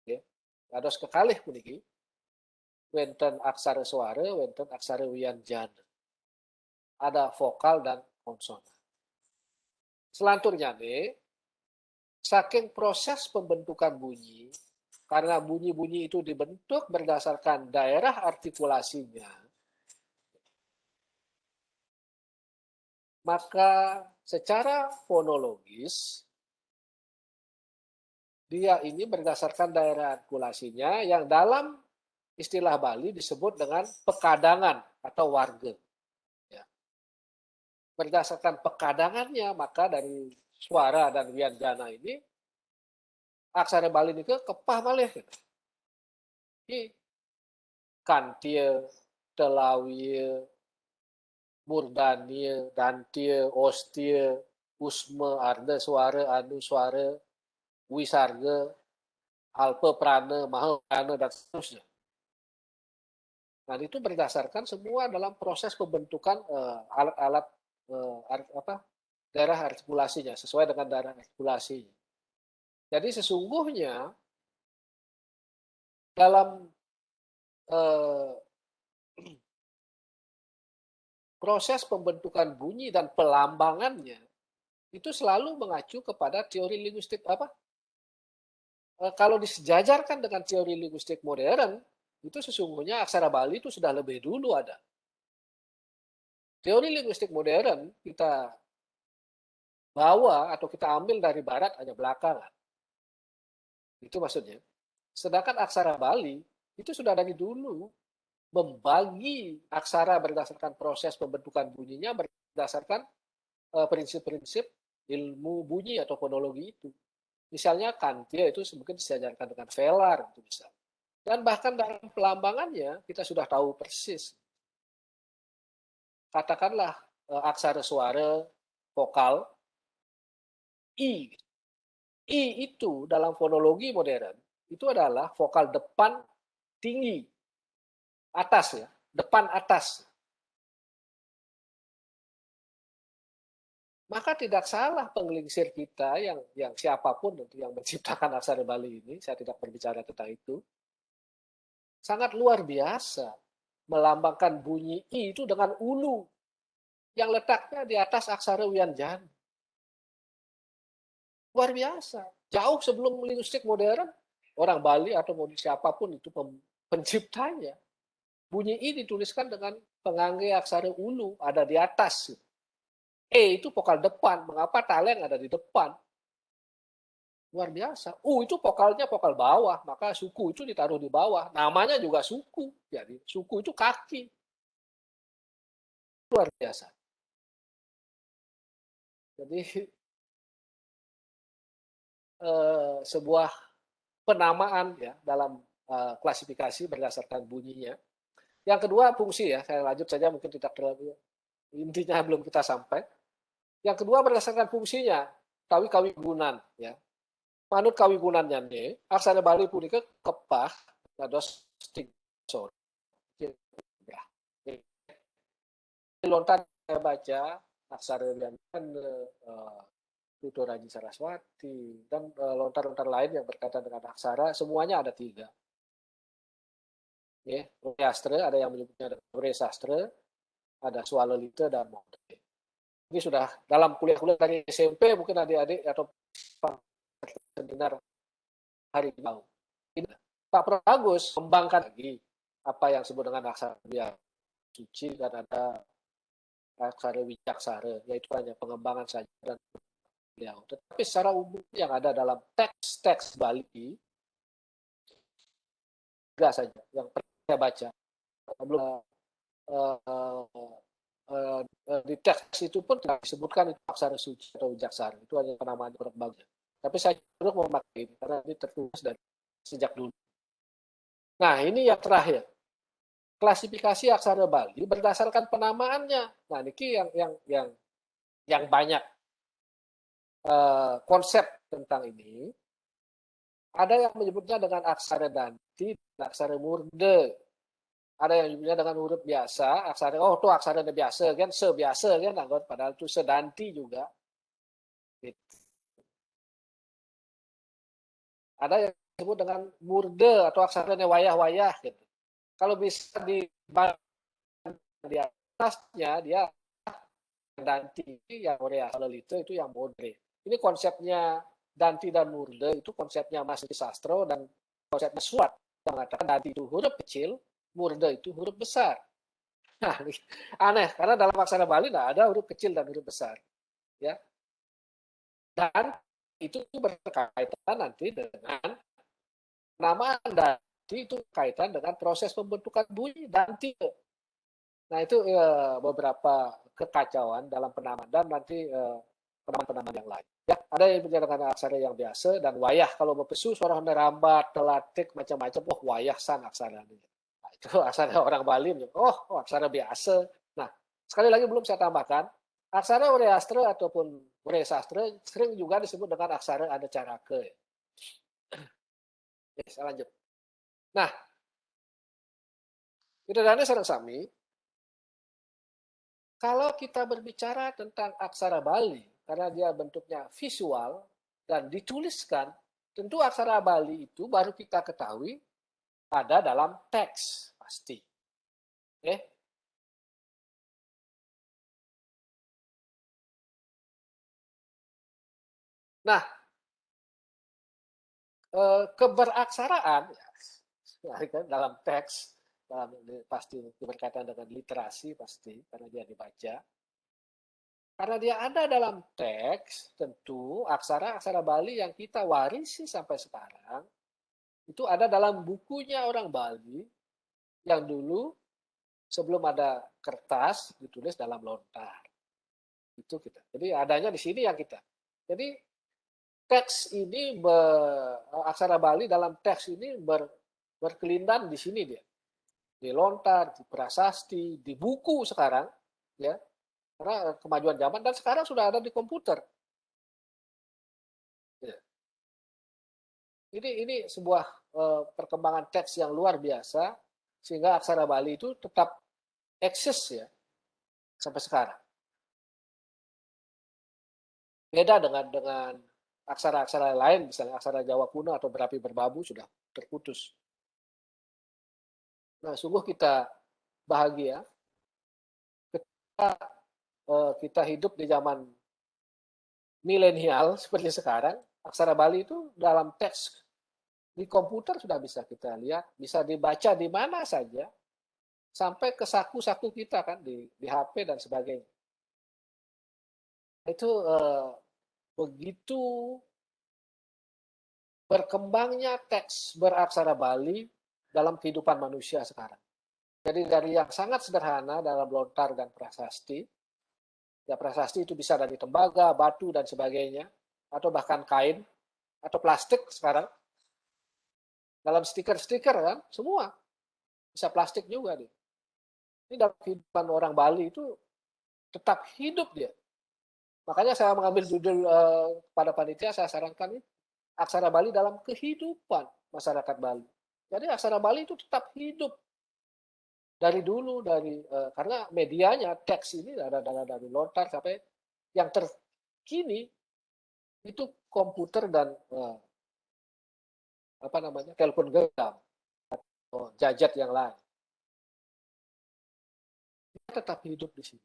S6: Ya. Kados kekalih puniki, wenten aksara suara, wenten aksara wianjana. Ada vokal dan konsonan. Selanturnya nih, saking proses pembentukan bunyi, karena bunyi-bunyi itu dibentuk berdasarkan daerah artikulasinya, maka secara fonologis, dia ini berdasarkan daerah artikulasinya yang dalam istilah Bali disebut dengan pekadangan atau warga. Ya. Berdasarkan pekadangannya, maka dari suara dan wianjana ini, aksara Bali ini kepah malih. Kantia, Telawiya, Murdania, Dantia, Ostia, Usma, Arda, Suara, Anu, Suara, Wisarga, Alpa, Prana, Maha, Prana, dan seterusnya. Nah, itu berdasarkan semua dalam proses pembentukan alat-alat daerah artikulasinya, sesuai dengan daerah artikulasi. Jadi sesungguhnya dalam proses pembentukan bunyi dan pelambangannya itu selalu mengacu kepada teori linguistik kalau disejajarkan dengan teori linguistik modern, itu sesungguhnya aksara Bali itu sudah lebih dulu ada. Teori linguistik modern kita bawa atau kita ambil dari barat hanya belakangan. Itu maksudnya. Sedangkan aksara Bali itu sudah dari dulu membagi aksara berdasarkan proses pembentukan bunyinya berdasarkan prinsip-prinsip ilmu bunyi atau fonologi itu. Misalnya kantia itu mungkin disejajarkan dengan velar, itu bisa. Dan bahkan dalam pelambangannya kita sudah tahu persis. Katakanlah aksara suara vokal I. I itu dalam fonologi modern itu adalah vokal depan tinggi, atas ya, depan atas. Maka tidak salah penggelingsir kita yang siapapun yang menciptakan aksara Bali ini, saya tidak berbicara tentang itu, sangat luar biasa melambangkan bunyi I itu dengan ulu. yang letaknya di atas aksara Wianjana. Luar biasa. Jauh sebelum linguistik modern, orang Bali atau mau siapapun itu penciptanya. Bunyi I dituliskan dengan pengangge aksara ulu, ada di atas. E itu vokal depan. Mengapa taleng ada di depan? Luar biasa. U itu vokalnya vokal bawah, maka suku itu ditaruh di bawah. Namanya juga suku. Jadi suku itu kaki. Luar biasa. Jadi sebuah penamaan ya dalam klasifikasi berdasarkan bunyinya. Yang kedua fungsi ya, saya lanjut saja mungkin tidak terlalu intinya belum kita sampai. Yang kedua berdasarkan fungsinya, kawi gunan ya. Manut kawigunannya nih, aksara Bali punika kepah dados sor. Lontar saya baca aksara dan Tutur Raji Saraswati dan lontar-lontar lain yang berkaitan dengan aksara, semuanya ada 3. Ya, Sastra ada yang menyebutnya Ure Sastra, ada Swalelita dan Modre. Ini sudah dalam kuliah-kuliah dari SMP mungkin adik-adik atau dengar hari jauh. Pak Pragus kembangkan lagi apa yang disebut dengan aksara biar suci dan ada aksara wijaksara, yaitu hanya pengembangan saja dan beliau. Tetapi secara umum yang ada dalam teks-teks Bali tiga saja yang pernah saya baca. Belum di teks itu pun tidak disebutkan itu aksara suci atau wijaksara, itu hanya penamaan kurang bagus. Tapi saya cenderung memakai ini karena ini tertulis dari sejak dulu. Nah, ini yang terakhir. Klasifikasi aksara Bali berdasarkan penamaannya. Nah, ini yang banyak konsep tentang ini. Ada yang menyebutnya dengan aksara danti dan aksara murde. Ada yang menyebutnya dengan huruf biasa, aksara itu aksara biasa kan, sebiasa kan, padahal itu sedanti juga. Ada yang disebut dengan murde atau aksara wayah-wayah gitu. Kalau bisa di atasnya dia danti yang Lelita itu yang modre. Ini konsepnya danti dan murde itu konsepnya Mas Sastro dan konsepnya Swat yang mengatakan danti itu huruf kecil, murde itu huruf besar. Nah, aneh karena dalam aksara Bali tidak ada huruf kecil dan huruf besar, ya. Dan itu berkaitan nanti dengan nama danti itu kaitan dengan proses pembentukan bunyi danti. Nah itu beberapa kekacauan dalam penamaan dan nanti penamaan yang lain. Ya, ada yang dengan aksara yang biasa dan wayah. Kalau bepesu suara rambat, telatik, macam-macam. Oh, wayah san aksara ini. Nah, itu aksara orang Bali. Oh, aksara biasa. Nah, sekali lagi belum saya tambahkan. Aksara Ureastra ataupun Uresastra sering juga disebut dengan aksara ada carake. Oke, saya lanjut. Nah, Widadari sareng sami, kalau kita berbicara tentang aksara Bali, karena dia bentuknya visual dan dituliskan, tentu aksara Bali itu baru kita ketahui ada dalam teks, pasti. Oke? Nah, keberaksaraan ya, dalam teks, pasti berkaitan dengan literasi, pasti, karena dia dibaca. Karena dia ada dalam teks, tentu aksara-aksara Bali yang kita warisi sampai sekarang, itu ada dalam bukunya orang Bali yang dulu sebelum ada kertas ditulis dalam lontar. Itu kita. Jadi adanya di sini yang kita. Jadi teks ini, aksara Bali dalam teks ini berkelindan di sini dia. Di lontar, di prasasti, di buku sekarang, ya. Karena kemajuan zaman dan sekarang sudah ada di komputer. Ya. Ini sebuah perkembangan teks yang luar biasa sehingga aksara Bali itu tetap eksis ya sampai sekarang. Beda dengan aksara-aksara lain, misalnya aksara Jawa kuno atau berapi berbabu sudah terputus. Nah, sungguh kita bahagia ketika kita hidup di zaman milenial seperti sekarang, aksara Bali itu dalam teks di komputer sudah bisa kita lihat, bisa dibaca di mana saja, sampai ke saku-saku kita kan di HP dan sebagainya. Itu begitu berkembangnya teks beraksara Bali dalam kehidupan manusia sekarang. Jadi dari yang sangat sederhana dalam lontar dan prasasti, ya prasasti itu bisa dari tembaga, batu, dan sebagainya, atau bahkan kain, atau plastik sekarang. Dalam stiker-stiker kan, semua. Bisa plastik juga dia. Ini dalam kehidupan orang Bali itu tetap hidup dia. Makanya saya mengambil judul pada panitia, saya sarankan ini, aksara Bali dalam kehidupan masyarakat Bali. Jadi aksara Bali itu tetap hidup dari dulu, karena medianya teks ini dari lontar sampai yang terkini itu komputer dan telepon genggam atau gadget yang lain. Dia tetap hidup di sini.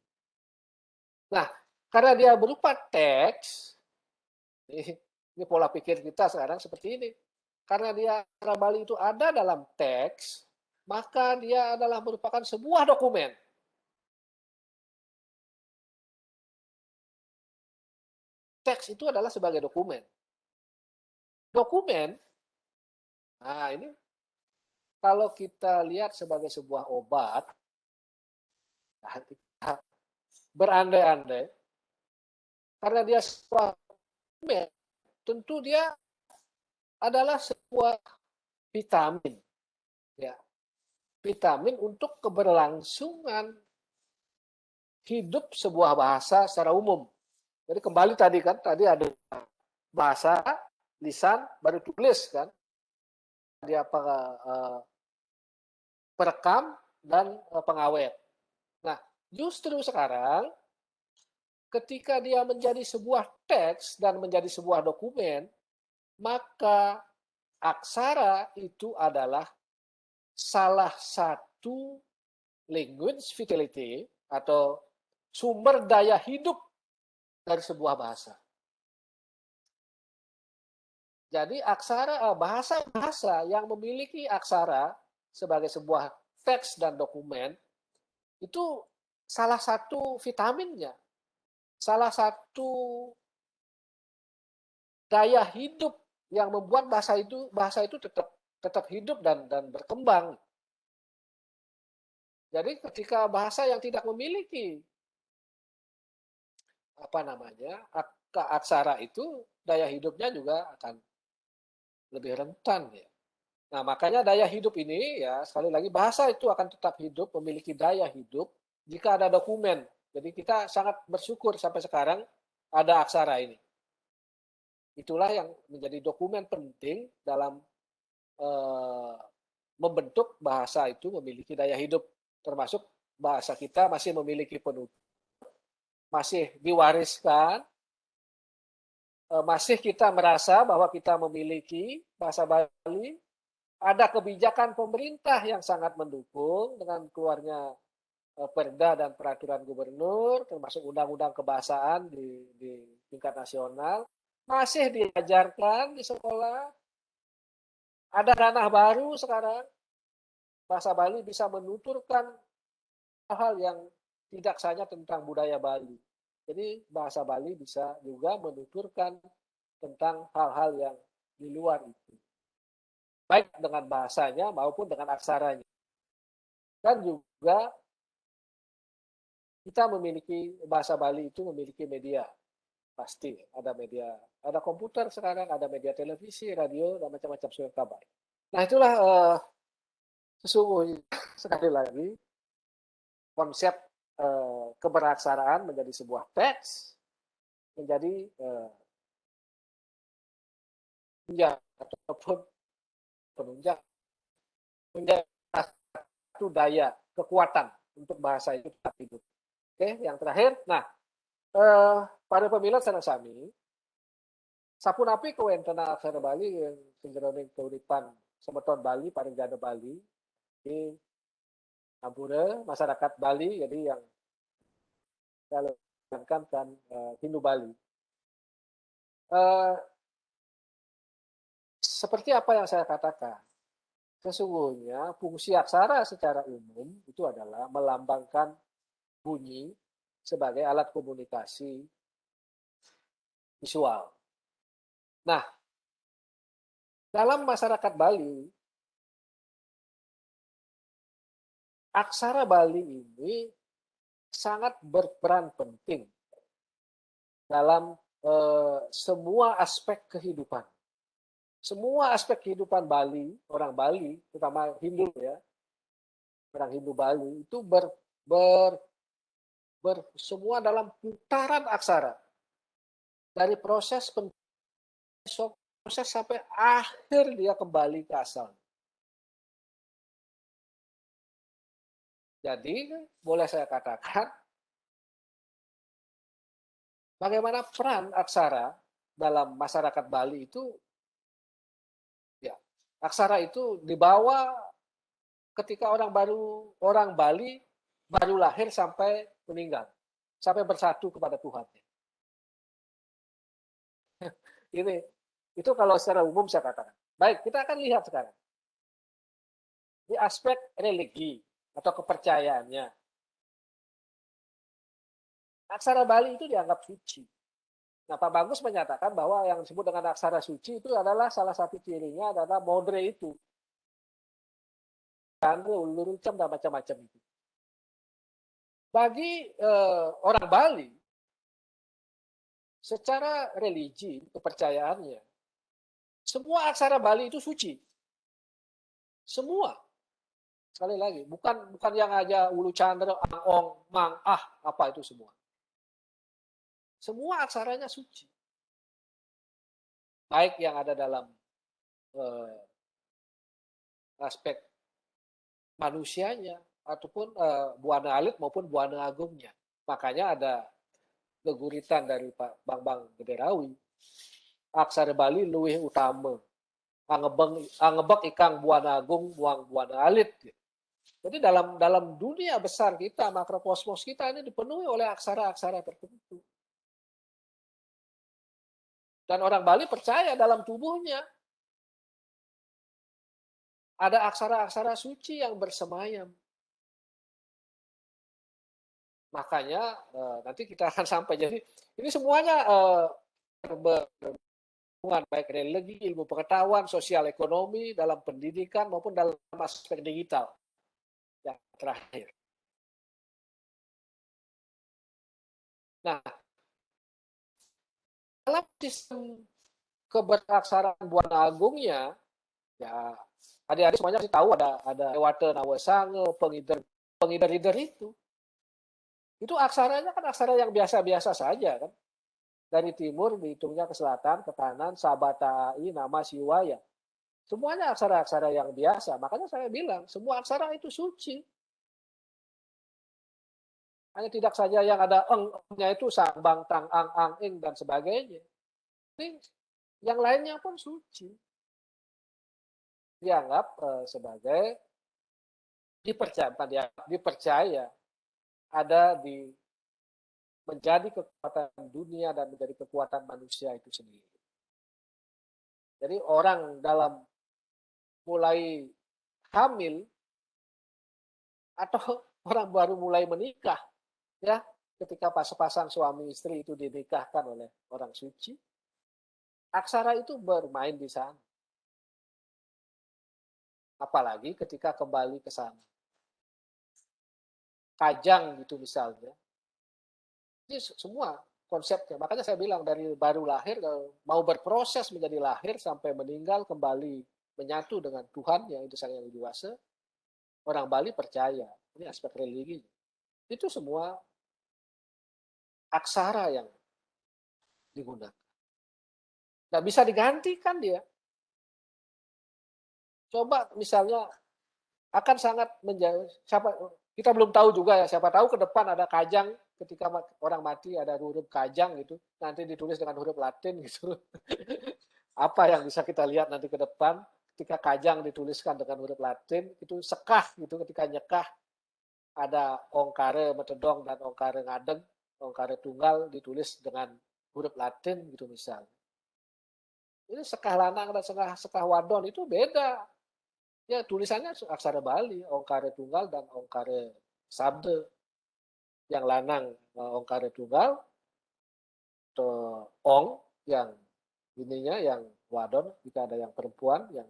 S6: Nah, karena dia berupa teks, ini pola pikir kita sekarang seperti ini. Karena dia aksara Bali itu ada dalam teks, maka dia adalah merupakan sebuah dokumen. Teks itu adalah sebagai dokumen. Dokumen, nah ini kalau kita lihat sebagai sebuah obat, kita berandai-andai, karena dia sebuah dokumen, tentu dia adalah sebuah vitamin, ya, vitamin untuk keberlangsungan hidup sebuah bahasa secara umum. Jadi kembali tadi kan, tadi ada bahasa, lisan, baru tulis kan, dia perekam dan pengawet. Nah, justru sekarang ketika dia menjadi sebuah teks dan menjadi sebuah dokumen, maka aksara itu adalah salah satu language vitality atau sumber daya hidup dari sebuah bahasa. Jadi aksara bahasa-bahasa yang memiliki aksara sebagai sebuah teks dan dokumen itu salah satu vitaminnya, salah satu daya hidup yang membuat bahasa itu tetap hidup dan berkembang. Jadi ketika bahasa yang tidak memiliki aksara itu, daya hidupnya juga akan lebih rentan ya. Nah, makanya daya hidup ini ya, sekali lagi bahasa itu akan tetap hidup, memiliki daya hidup jika ada dokumen. Jadi kita sangat bersyukur sampai sekarang ada aksara ini. Itulah yang menjadi dokumen penting dalam membentuk bahasa itu memiliki daya hidup, termasuk bahasa kita masih memiliki penutur, masih diwariskan, masih kita merasa bahwa kita memiliki bahasa Bali, ada kebijakan pemerintah yang sangat mendukung dengan keluarnya perda dan peraturan gubernur, termasuk undang-undang kebahasaan di tingkat nasional, masih diajarkan di sekolah. Ada ranah baru sekarang, bahasa Bali bisa menuturkan hal-hal yang tidak hanya tentang budaya Bali. Jadi bahasa Bali bisa juga menuturkan tentang hal-hal yang di luar itu. Baik dengan bahasanya maupun dengan aksaranya. Dan juga kita memiliki bahasa Bali itu memiliki media. Pasti ada media, ada komputer sekarang, ada media televisi, radio, dan macam-macam sumber kabar. Nah itulah sesungguhnya sekali lagi konsep keberaksaraan menjadi sebuah teks, menjadi penunjang ataupun penunjang, menjadi satu daya kekuatan untuk bahasa itu tetap hidup. Oke, yang terakhir, nah para pemilat sareng sami sapunapi kawentena aksara Bali yang singgeroning keuripan semeton Bali parenjana Bali di Ampura masyarakat Bali, jadi yang kalau kan Hindu Bali. Seperti apa yang saya katakan, sesungguhnya fungsi aksara secara umum itu adalah melambangkan bunyi sebagai alat komunikasi visual. Nah, dalam masyarakat Bali, aksara Bali ini sangat berperan penting dalam semua aspek kehidupan. Semua aspek kehidupan Bali, orang Bali, terutama Hindu ya, orang Hindu Bali itu semua dalam putaran aksara. Dari proses sampai akhir dia kembali ke asal. Jadi boleh saya katakan bagaimana peran aksara dalam masyarakat Bali itu, ya, aksara itu dibawa ketika orang Bali baru lahir sampai meninggal, sampai bersatu kepada Tuhan. Itu kalau secara umum saya katakan. Baik, kita akan lihat sekarang di aspek religi atau kepercayaannya. Aksara Bali itu dianggap suci. Nah, Pak Bagus menyatakan bahwa yang disebut dengan aksara suci itu adalah salah satu cirinya adalah modre itu. Candre, ulur, ucap, dan macam-macam itu. Bagi orang Bali, secara religi, kepercayaannya, semua aksara Bali itu suci. Semua. Sekali lagi, bukan yang aja ulu candra, angong, mang, apa itu semua. Semua aksaranya suci. Baik yang ada dalam aspek manusianya, ataupun Buana Alit maupun Buana Agungnya. Makanya ada geguritan dari Pak Bambang Gederawi. Aksara Bali luwih utama. Angebek ikang Buana Agung, buang Buana Alit. Jadi dalam dunia besar kita, makrokosmos kita ini dipenuhi oleh aksara-aksara tertentu. Dan orang Bali percaya dalam tubuhnya ada aksara-aksara suci yang bersemayam. Makanya nanti kita akan sampai. Jadi ini semuanya berhubungan baik religi, ilmu pengetahuan, sosial ekonomi, dalam pendidikan maupun dalam aspek digital. Yang terakhir. Nah, dalam sistem keberaksaraan Buana Agungnya, ya adik-adik semuanya pasti tahu ada Dewata Nawasange, pengider itu. Itu aksaranya kan aksara yang biasa-biasa saja kan. Dari timur dihitungnya ke selatan, ke kanan, Sabatai, Nama Siwaya. Semuanya aksara-aksara yang biasa. Makanya saya bilang, semua aksara itu suci. Hanya tidak saja yang ada eng-nya itu sambang, tang, ang, ing, dan sebagainya. Ini yang lainnya pun suci. Dianggap sebagai dipercaya ada di menjadi kekuatan dunia dan menjadi kekuatan manusia itu sendiri. Jadi orang dalam mulai hamil atau orang baru mulai menikah, ya, ketika sepasang suami istri itu dinikahkan oleh orang suci, aksara itu bermain di sana. Apalagi ketika kembali ke sana. Kajang gitu misalnya. Ini semua konsepnya. Makanya saya bilang dari baru lahir, mau berproses menjadi lahir sampai meninggal kembali menyatu dengan Tuhan yang itu sang yang dewasa, orang Bali percaya. Ini aspek religi. Itu semua aksara yang digunakan. Nggak bisa digantikan dia. Coba misalnya akan sangat menjauh. Kita belum tahu juga ya. Siapa tahu ke depan ada kajang ketika orang mati ada huruf kajang gitu. Nanti ditulis dengan huruf Latin gitu. Apa yang bisa kita lihat nanti ke depan ketika kajang dituliskan dengan huruf Latin itu sekah gitu, ketika nyekah ada ongkare metedong dan ongkare ngadeng. Ongkare tunggal ditulis dengan huruf Latin gitu misal. Ini sekah lanang dan sekah wadon itu beda. Ya tulisannya aksara Bali, ongkare tunggal dan ongkare sabda. Yang lanang ongkare tunggal, ong yang ininya yang wadon, jika ada yang perempuan yang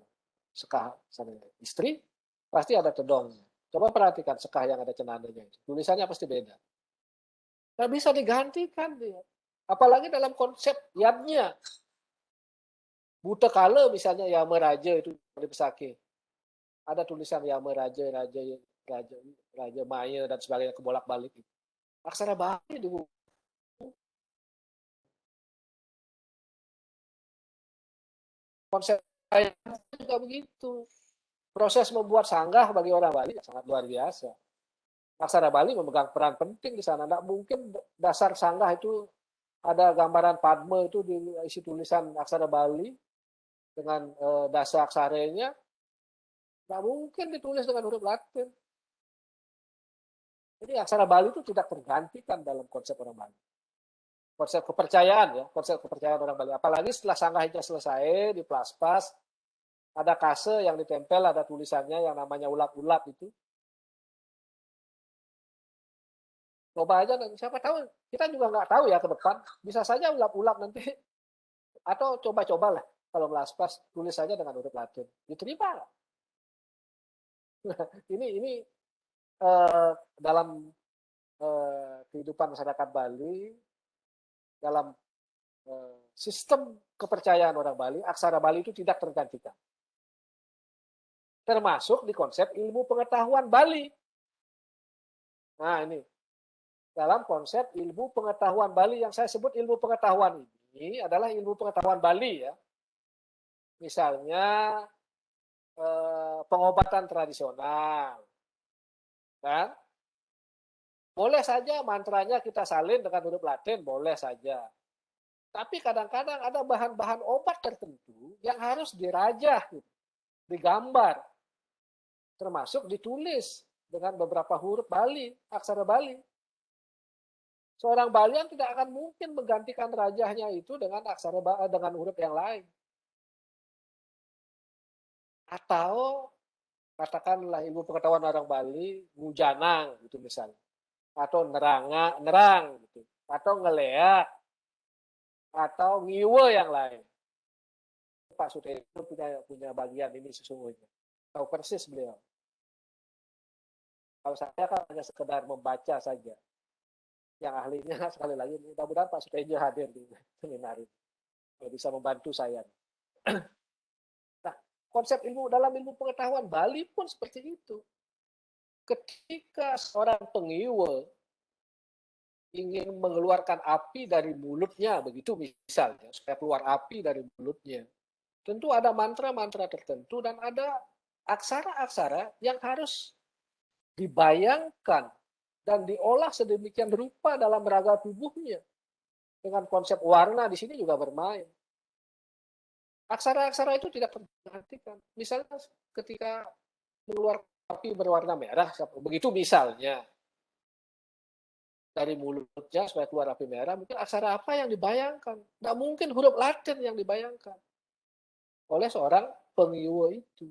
S6: sekah sama istri, pasti ada tedongnya. Coba perhatikan sekah yang ada cenandanya itu. Tulisannya pasti beda. Nggak bisa digantikan dia. Apalagi dalam konsep yadnya. Buta kala misalnya Yama Raja itu di Pesake. Ada tulisan Yama Raja, Raja Maya dan sebagainya kebolak-balik itu. Aksara Bali di konsep juga begitu. Proses membuat sanggah bagi orang Bali sangat luar biasa. Aksara Bali memegang peran penting di sana. Tidak mungkin dasar sanggah itu ada gambaran Padma itu diisi tulisan aksara Bali dengan dasar aksaranya. Tidak mungkin ditulis dengan huruf Latin. Jadi aksara Bali itu tidak tergantikan dalam konsep orang Bali. Konsep kepercayaan ya, konsep kepercayaan orang Bali. Apalagi setelah sanggahnya selesai, di plaspas, ada kase yang ditempel, ada tulisannya yang namanya ulap-ulap itu. Coba aja, siapa tahu, kita juga nggak tahu ya ke depan. Bisa saja ulap-ulap nanti. Atau coba-cobalah, kalau melaspas, tulis saja dengan huruf Latin. Diterima nggak? Ini dalam kehidupan masyarakat Bali, dalam sistem kepercayaan orang Bali, aksara Bali itu tidak tergantikan. Termasuk di konsep ilmu pengetahuan Bali. Nah ini, dalam konsep ilmu pengetahuan Bali yang saya sebut ilmu pengetahuan ini adalah ilmu pengetahuan Bali ya. Misalnya pengobatan tradisional, kan? Boleh saja mantranya kita salin dengan huruf Latin, boleh saja. Tapi kadang-kadang ada bahan-bahan obat tertentu yang harus dirajah, digambar, termasuk ditulis dengan beberapa huruf Bali, aksara Bali. Seorang Balian tidak akan mungkin menggantikan rajahnya itu dengan aksara dengan huruf yang lain. Atau katakanlah ilmu pengetahuan orang Bali, ngujanang gitu misalnya. Atau nerang gitu. Atau ngeleak. Atau ngiwe yang lain. Pak Sutejo punya bagian ini sesungguhnya. Tahu persis beliau. Kalau saya kan hanya sekedar membaca saja. Yang ahlinya sekali lagi, mudah-mudahan Pak Sutejo hadir di seminar ini. Bisa membantu saya. Nah, konsep ilmu dalam ilmu pengetahuan Bali pun seperti itu. Ketika seorang pengiwa ingin mengeluarkan api dari mulutnya, begitu misalnya, supaya keluar api dari mulutnya, tentu ada mantra-mantra tertentu dan ada aksara-aksara yang harus dibayangkan dan diolah sedemikian rupa dalam raga tubuhnya. Dengan konsep warna di sini juga bermain. Aksara-aksara itu tidak tergantikan. Misalnya ketika mengeluarkan api berwarna merah, begitu misalnya, dari mulutnya supaya keluar api merah, mungkin aksara apa yang dibayangkan? Tidak mungkin huruf Latin yang dibayangkan oleh seorang pengiwa itu.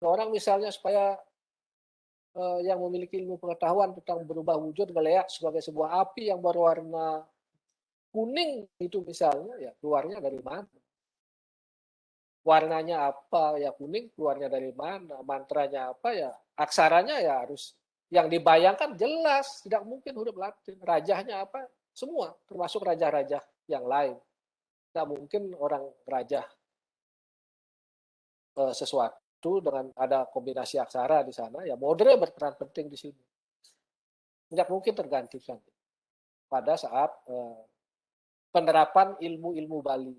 S6: Orang misalnya supaya yang memiliki ilmu pengetahuan tentang berubah wujud ngelihat sebagai sebuah api yang berwarna kuning itu misalnya, ya keluarnya dari mana? Warnanya apa ya kuning, keluarnya dari mana? Mantranya apa ya? Aksaranya ya harus yang dibayangkan jelas, tidak mungkin huruf Latin. Rajahnya apa? Semua, termasuk raja-raja yang lain. Tidak mungkin orang rajah sesuatu dengan ada kombinasi aksara di sana, ya modern berperan penting di sini. Tidak mungkin tergantikan pada saat penerapan ilmu-ilmu Bali.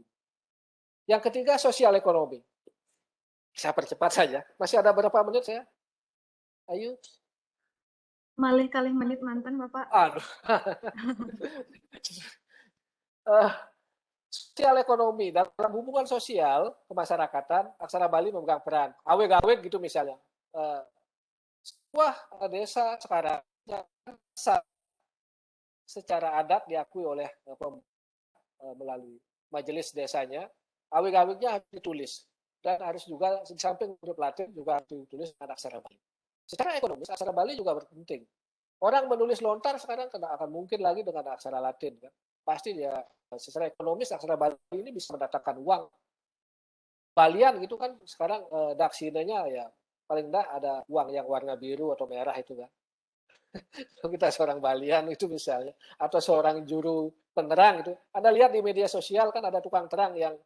S6: Yang ketiga, sosial ekonomi. Saya percepat saja. Masih ada berapa menit saya? Ayo.
S5: Malih kalih menit mantan, Bapak.
S6: Aduh. Sosial ekonomi, dalam hubungan sosial kemasyarakatan, aksara Bali memegang peran. Aweg-aweg gitu misalnya. Sebuah desa sekarang secara adat diakui oleh melalui majelis desanya, awik-awiknya harus ditulis dan harus juga di samping huruf Latin juga harus ditulis dengan aksara Bali. Secara ekonomis aksara Bali juga berpenting. Orang menulis lontar sekarang akan mungkin lagi dengan aksara Latin kan. Pasti dia secara ekonomis aksara Bali ini bisa mendatangkan uang. Balian gitu kan sekarang daksinanya ya paling enggak ada uang yang warna biru atau merah itu kan. Kalau kita seorang Balian itu misalnya, atau seorang juru penerang itu, Anda lihat di media sosial kan ada tukang terang yang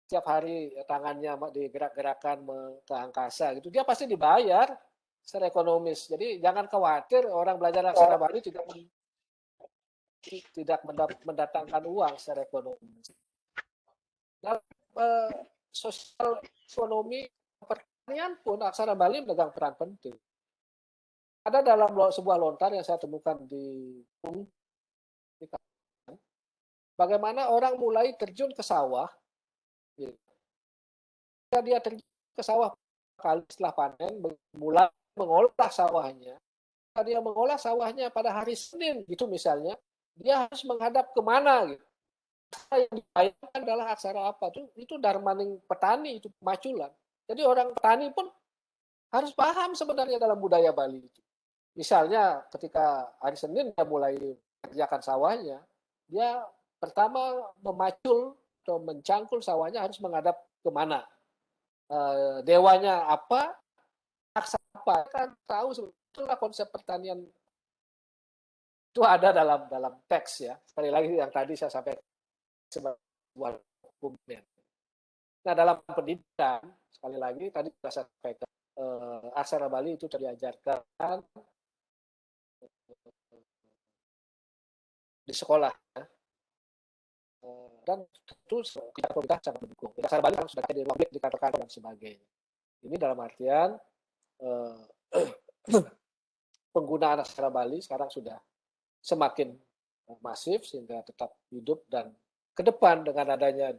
S6: setiap hari tangannya digerak-gerakan ke angkasa gitu, dia pasti dibayar secara ekonomis. Jadi jangan khawatir orang belajar aksara Bali tidak mendatangkan uang secara ekonomis. Dalam sosial ekonomi pertanian pun aksara Bali memegang peran penting. Ada dalam sebuah lontar yang saya temukan di bagaimana orang mulai terjun ke sawah. Ketika dia terjun ke sawah kali setelah panen, mulai mengolah sawahnya. Ketika dia mengolah sawahnya pada hari Senin, gitu misalnya, dia harus menghadap kemana gitu. Yang dibayangkan adalah aksara apa tuh? Itu darmaning petani, itu pemaculan. Jadi orang petani pun harus paham sebenarnya dalam budaya Bali itu. Misalnya ketika hari Senin dia mulai mengerjakan sawahnya, dia pertama memacul atau mencangkul sawahnya harus menghadap kemana. Dewanya apa, aksa apa, kan tahu sebetulnya konsep pertanian itu ada dalam teks ya. Sekali lagi yang tadi saya sampaikan sebuah hukumnya. Nah dalam pendidikan, sekali lagi tadi saya sampaikan, aksara Bali itu diajarkan di sekolah ya. Dan tentu pemerintah sangat mendukung. Aksara Bali kan sudah di ruang publik dikatakan dan sebagainya. Ini dalam artian penggunaan aksara Bali sekarang sudah semakin masif sehingga tetap hidup, dan ke depan dengan adanya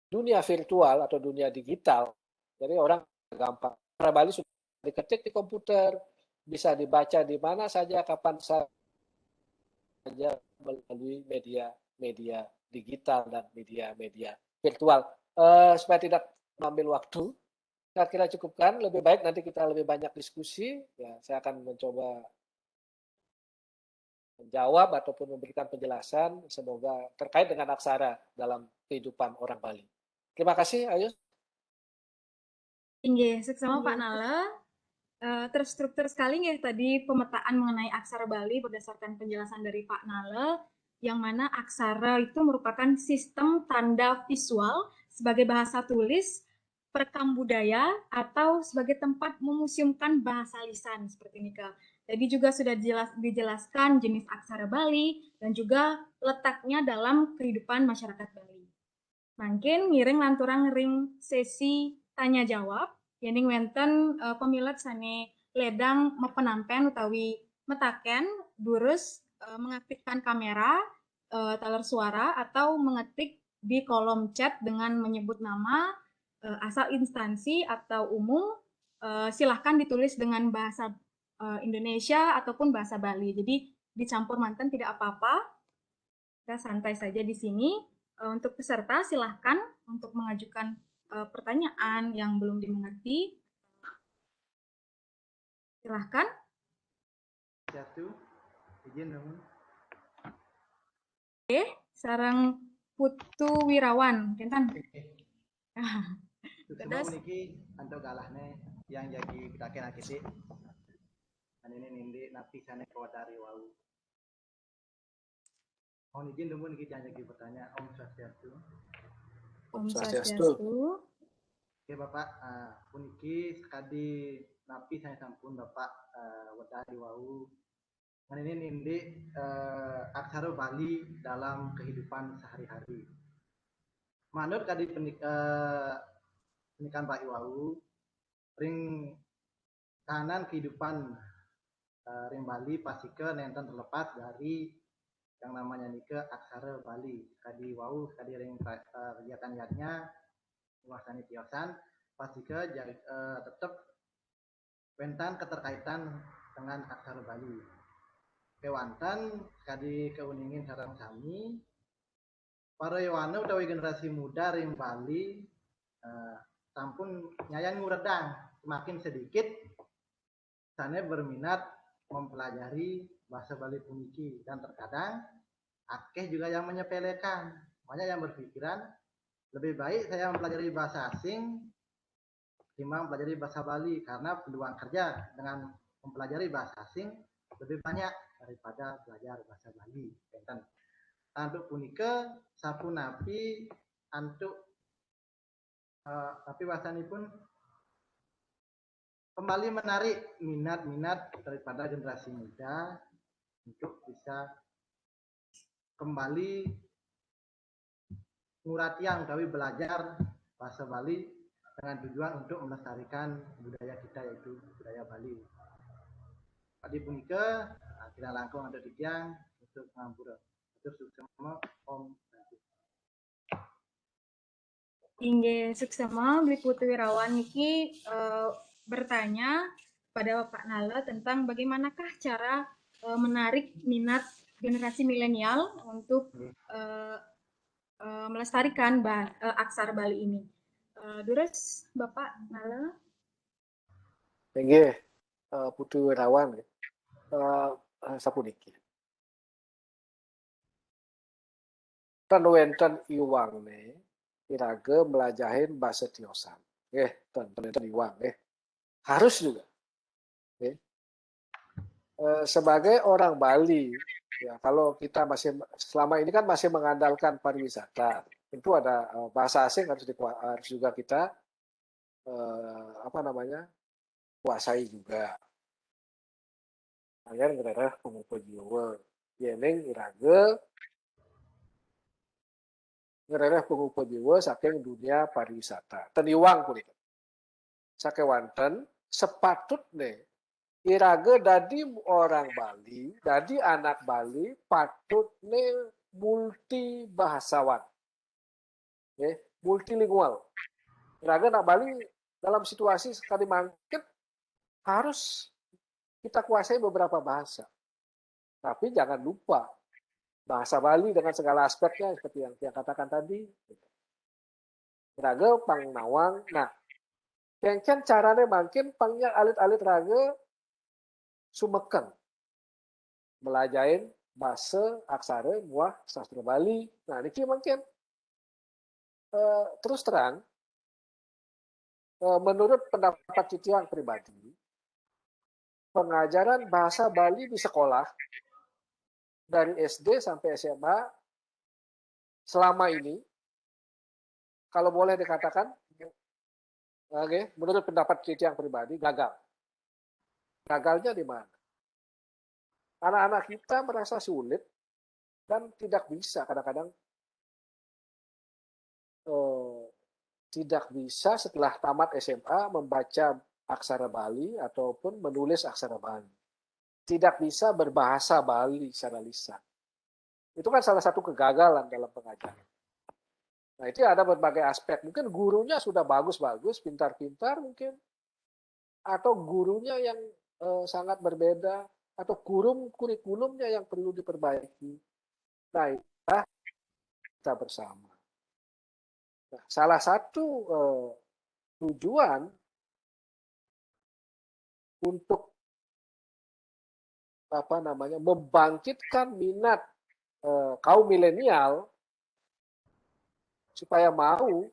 S6: dunia virtual atau dunia digital, jadi orang gampang. Aksara Bali sudah diketik di komputer, bisa dibaca di mana saja, kapan saja melalui media digital dan media virtual. Supaya tidak mengambil waktu, saya kira cukupkan. Lebih baik nanti kita lebih banyak diskusi. Ya, saya akan mencoba menjawab ataupun memberikan penjelasan, semoga terkait dengan aksara dalam kehidupan orang Bali. Terima kasih, Ayu.
S5: Inggih, seksama Pak Nala. Terstruktur sekali ya tadi pemetaan mengenai aksara Bali berdasarkan penjelasan dari Pak Nala, yang mana aksara itu merupakan sistem tanda visual sebagai bahasa tulis, perekam budaya, atau sebagai tempat memuseumkan bahasa lisan seperti ini Kak. Tadi juga sudah dijelaskan jenis aksara Bali dan juga letaknya dalam kehidupan masyarakat Bali. Mungkin ngiring lanturang ring sesi tanya jawab. Yening wenten pemilat sane ledang penampen utawi metaken durus mengaktifkan kamera, taler suara, atau mengetik di kolom chat dengan menyebut nama, asal instansi atau umum, silahkan ditulis dengan bahasa Indonesia ataupun bahasa Bali. Jadi dicampur mantan tidak apa-apa. Kita santai saja di sini. Untuk peserta silahkan untuk mengajukan pertanyaan yang belum dimengerti. Silahkan.
S7: Satu, izin namun.
S5: Oke, sarang Putu Wirawan, kentan.
S7: Semua meniki anto galahnya yang jadi kita akiti. Ini nindi napi sana kawadari wau. Mohon izin namun kita yang jadi bertanya. Om Swastiastu.
S5: Om Swastiastu.
S7: Oke Bapak, puniki sekali napi saya sampun Bapak wadari wau. Ini nindi aksara Bali dalam kehidupan sehari-hari. Manut kadi pernikahan Pak Iwau, ring kahanan kehidupan ring Bali pasike nenten terlepas dari yang namanya nike aksara Bali. Kadi wau, kadi ring kegiatan-kegiatannya menguasani tiosan, pasike tetap pentan keterkaitan dengan aksara Bali. kewanten kadi keuningin sarang sami para yawana utawi generasi muda ring Bali sampun nyayang nguredang semakin sedikit sana berminat mempelajari bahasa Bali puniki, dan terkadang akeh juga yang menyepelekan, banyak yang berpikiran lebih baik saya mempelajari bahasa asing ketimbang mempelajari bahasa Bali karena peluang kerja dengan mempelajari bahasa asing lebih banyak daripada belajar bahasa Bali. Untuk punika sampun napi antuk tapi bahasa ini pun kembali menarik minat-minat daripada generasi muda untuk bisa kembali nguratiang tapi belajar bahasa Bali dengan tujuan untuk melestarikan budaya kita yaitu budaya Bali. Tadi punika kita langkung ada tiang untuk ngampura. Terus sama Om.
S5: Inggih suksema Beli Putu Wirawan niki bertanya pada Bapak Nala tentang bagaimanakah cara menarik minat generasi milenial untuk melestarikan aksara Bali ini. Terus Bapak Nala.
S6: Inggih Putu Wirawan sapuniki. Tan wenten iwangne iraga melajahin bahasa tiosan. Tan iwang harus juga. Sebagai orang Bali, ya kalau kita masih selama ini kan masih mengandalkan pariwisata, tentu ada bahasa asing harus juga kita kuasai juga. Agar negara pengupajiwa, yeneng iraga negara pengupajiwa saking dunia pariwisata. Teniwang pun itu. Sakewanten sepatutnya iraga dadi orang Bali, dadi anak Bali patutnya multi bahasawan. Multilingual. Iraga anak Bali dalam situasi sekali mangket harus kita kuasai beberapa bahasa. Tapi jangan lupa bahasa Bali dengan segala aspeknya seperti yang saya katakan tadi. Iraga pang nawang. Nah, kengken caranya makin pangnya alit-alit raga sumeken belajarin bahasa aksara muah sastra Bali. Nah, niki mungkin terus terang menurut pendapat Citiang pribadi, pengajaran bahasa Bali di sekolah dari SD sampai SMA selama ini kalau boleh dikatakan menurut pendapat Citiang pribadi gagal. Gagalnya di mana? Anak-anak kita merasa sulit dan tidak bisa kadang-kadang tidak bisa setelah tamat SMA membaca aksara Bali ataupun menulis aksara Bali. Tidak bisa berbahasa Bali secara lisan. Itu kan salah satu kegagalan dalam pengajaran. Nah, itu ada berbagai aspek. Mungkin gurunya sudah bagus-bagus, pintar-pintar mungkin. Atau gurunya yang sangat berbeda. Atau kurikulumnya yang perlu diperbaiki. Nah, itulah kita bersama. Nah, salah satu tujuan untuk membangkitkan minat kaum milenial supaya mau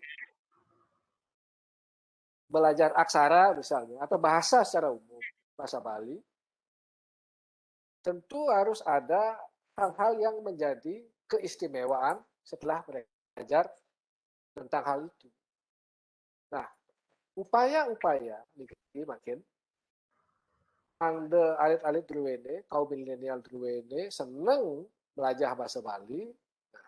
S6: belajar aksara misalnya atau bahasa secara umum, bahasa Bali, tentu harus ada hal-hal yang menjadi keistimewaan setelah belajar tentang hal itu. Nah, upaya-upaya ini makin anda alit-alit druwene, kaum milenial druwene seneng belajar bahasa Bali. Nah,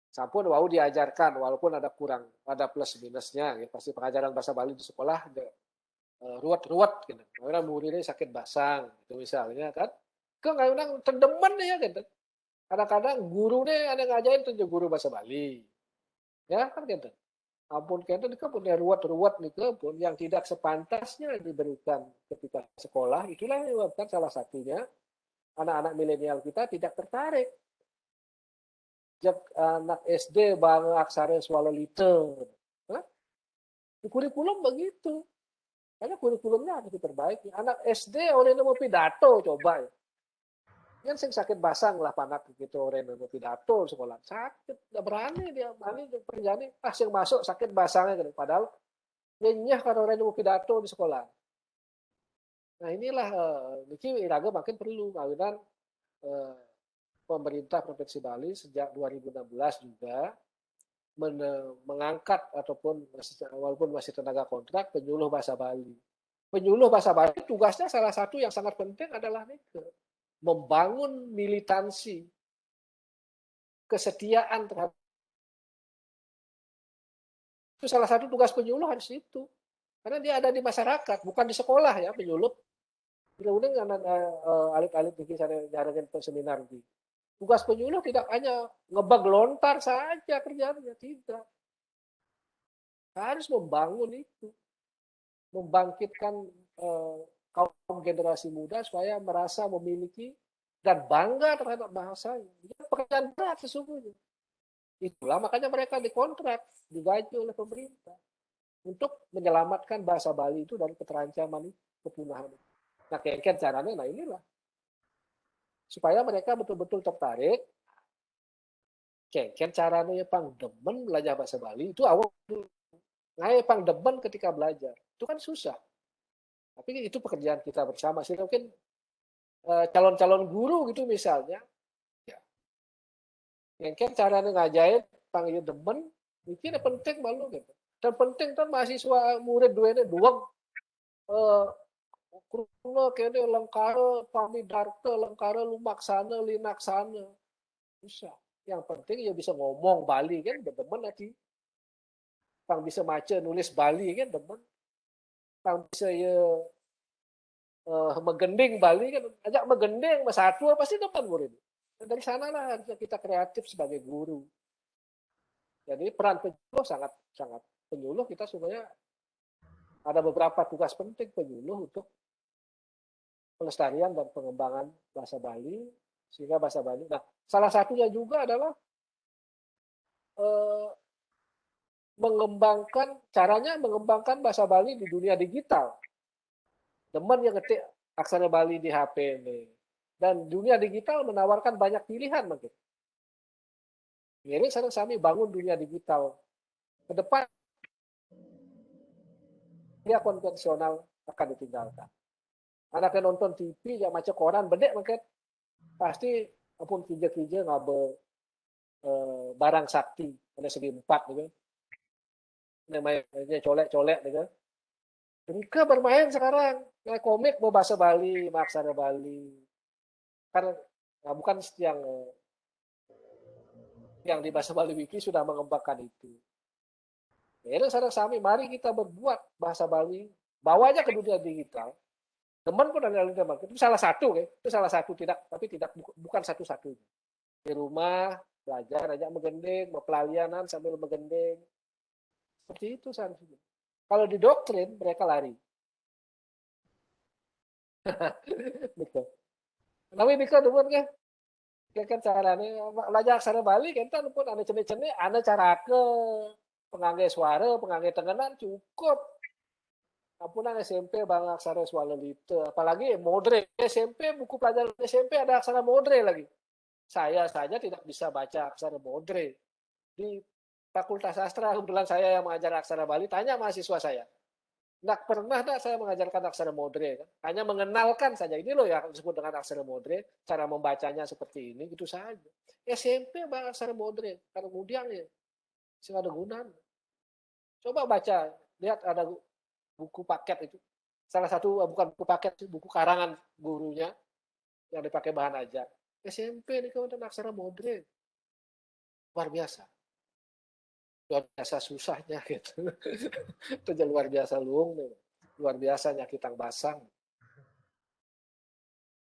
S6: sampun wau diajarkan walaupun ada plus minusnya. Ya, pasti pengajaran bahasa Bali di sekolah ruwet gitu. Karena muridnya sakit basang gitu misalnya kan. Kok nggak menang terdemen ya gitu. Kadang-kadang gurunya ada ngajarin tuh guru bahasa Bali. Ya kan gitu. Ampun kenten itu punya ruwet-ruwet nih pun yang tidak sepantasnya diberikan ketika sekolah, itulah yang menyebabkan salah satunya anak-anak milenial kita tidak tertarik. Anak SD bang aksara swallow liter. Di kurikulum begitu. Karena kurikulumnya harus diperbaiki. Anak SD oleh nemu pidato coba ya. Kan sing sakit basang lah panak gitu orang nemu pidato sekolah. Sakit, nggak berani dia, berani perjani. Yang masuk sakit basangnya gitu. Padahal nyenyah kan orang nemu pidato di sekolah. Nah inilah niki iraga makin perlu ngawinan pemerintah Provinsi Bali sejak 2016 juga mengangkat ataupun walaupun masih tenaga kontrak penyuluh bahasa Bali. Penyuluh bahasa Bali tugasnya salah satu yang sangat penting adalah membangun militansi, kesetiaan terhadap itu salah satu tugas penyuluh harus itu. Karena dia ada di masyarakat, bukan di sekolah ya penyuluh. Bila-bila alit-alit bikin jaringan seminar di. Tugas penyuluh tidak hanya ngebag lontar saja kerjanya, tidak. Harus membangun itu. Membangkitkan kaum generasi muda supaya merasa memiliki dan bangga terhadap bahasanya. Itu pekerjaan berat sesungguhnya. Itulah makanya mereka dikontrak, digaji oleh pemerintah untuk menyelamatkan bahasa Bali itu dari keterancaman kepunahan. Nah, kira-kira caranya, nah inilah. Supaya mereka betul-betul tertarik, kira-kira caranya pang demen belajar bahasa Bali, itu awal dulu. Nah, pang demen ketika belajar, itu kan susah. Tapi itu pekerjaan kita bersama. Sih mungkin calon-calon guru gitu misalnya, ya. Kira-kira caranya ngajain panggil demen, ini penting malu gitu. Dan penting kan mahasiswa murid duanya doang kuruna kene lengkara pamidarta lengkara lumaksana linaksana bisa. Yang penting ya bisa ngomong Bali kan demen nanti. Pang bisa maca nulis Bali kan demen. Pang bisa ya menggending Bali kan ajak menggending satu pasti depan murid. Dari sanalah kita kreatif sebagai guru. Jadi peran penyuluh sangat penyuluh kita sebenarnya ada beberapa tugas penting penyuluh untuk pelestarian dan pengembangan bahasa Bali sehingga bahasa Bali. Nah, salah satunya juga adalah mengembangkan bahasa Bali di dunia digital. Teman yang ngetik aksara Bali di HP ini. Dan dunia digital menawarkan banyak pilihan mungkin. Ini sekarang kami bangun dunia digital. Ke depan dia konvensional akan ditinggalkan. Anak yang nonton TV yang macam koran bedek mungkin pasti apun kija-kija ngabe barang sakti ada segi 4 gitu. Namanya colek-colek gitu. Mereka bermain sekarang kayak komik mau bahasa Bali, aksara Bali. Karena bukan yang di bahasa Bali Wiki sudah mengembangkan itu. Jadi sekarang kami mari kita berbuat bahasa Bali, bawa aja ke dunia digital. Teman pun ada itu salah satu ya. Itu salah satu bukan satu-satunya. Di rumah belajar aja menggending, pelalianan sambil menggending. Seperti itu seharusnya. Kalau di doktrin mereka lari. Betul. Tapi bisa dulu kan kan caranya belajar aksara Bali kan pun ada cene-cene ada cara ke pengangge suara, pengangge tengenan cukup. Ampunan SMP bang aksara swallow liter, apalagi modre SMP buku pelajaran SMP ada aksara modre lagi. Saya saja tidak bisa baca aksara modre. Di Fakultas Sastra kebetulan saya yang mengajar aksara Bali, tanya mahasiswa saya. Nggak pernah saya mengajarkan aksara modre, kan? Hanya mengenalkan saja. Ini loh yang disebut dengan aksara modre, cara membacanya seperti ini, gitu saja. SMP bang aksara modre, karena kemudian ya, sehingga ada gunanya. Coba baca, lihat ada buku paket itu. Salah satu, bukan buku paket, buku karangan gurunya, yang dipakai bahan ajar. SMP ini kemudian aksara modre. Luar biasa. Luar biasa susahnya gitu. Itu luar biasa luung nih. Luar biasa nyakitang basang.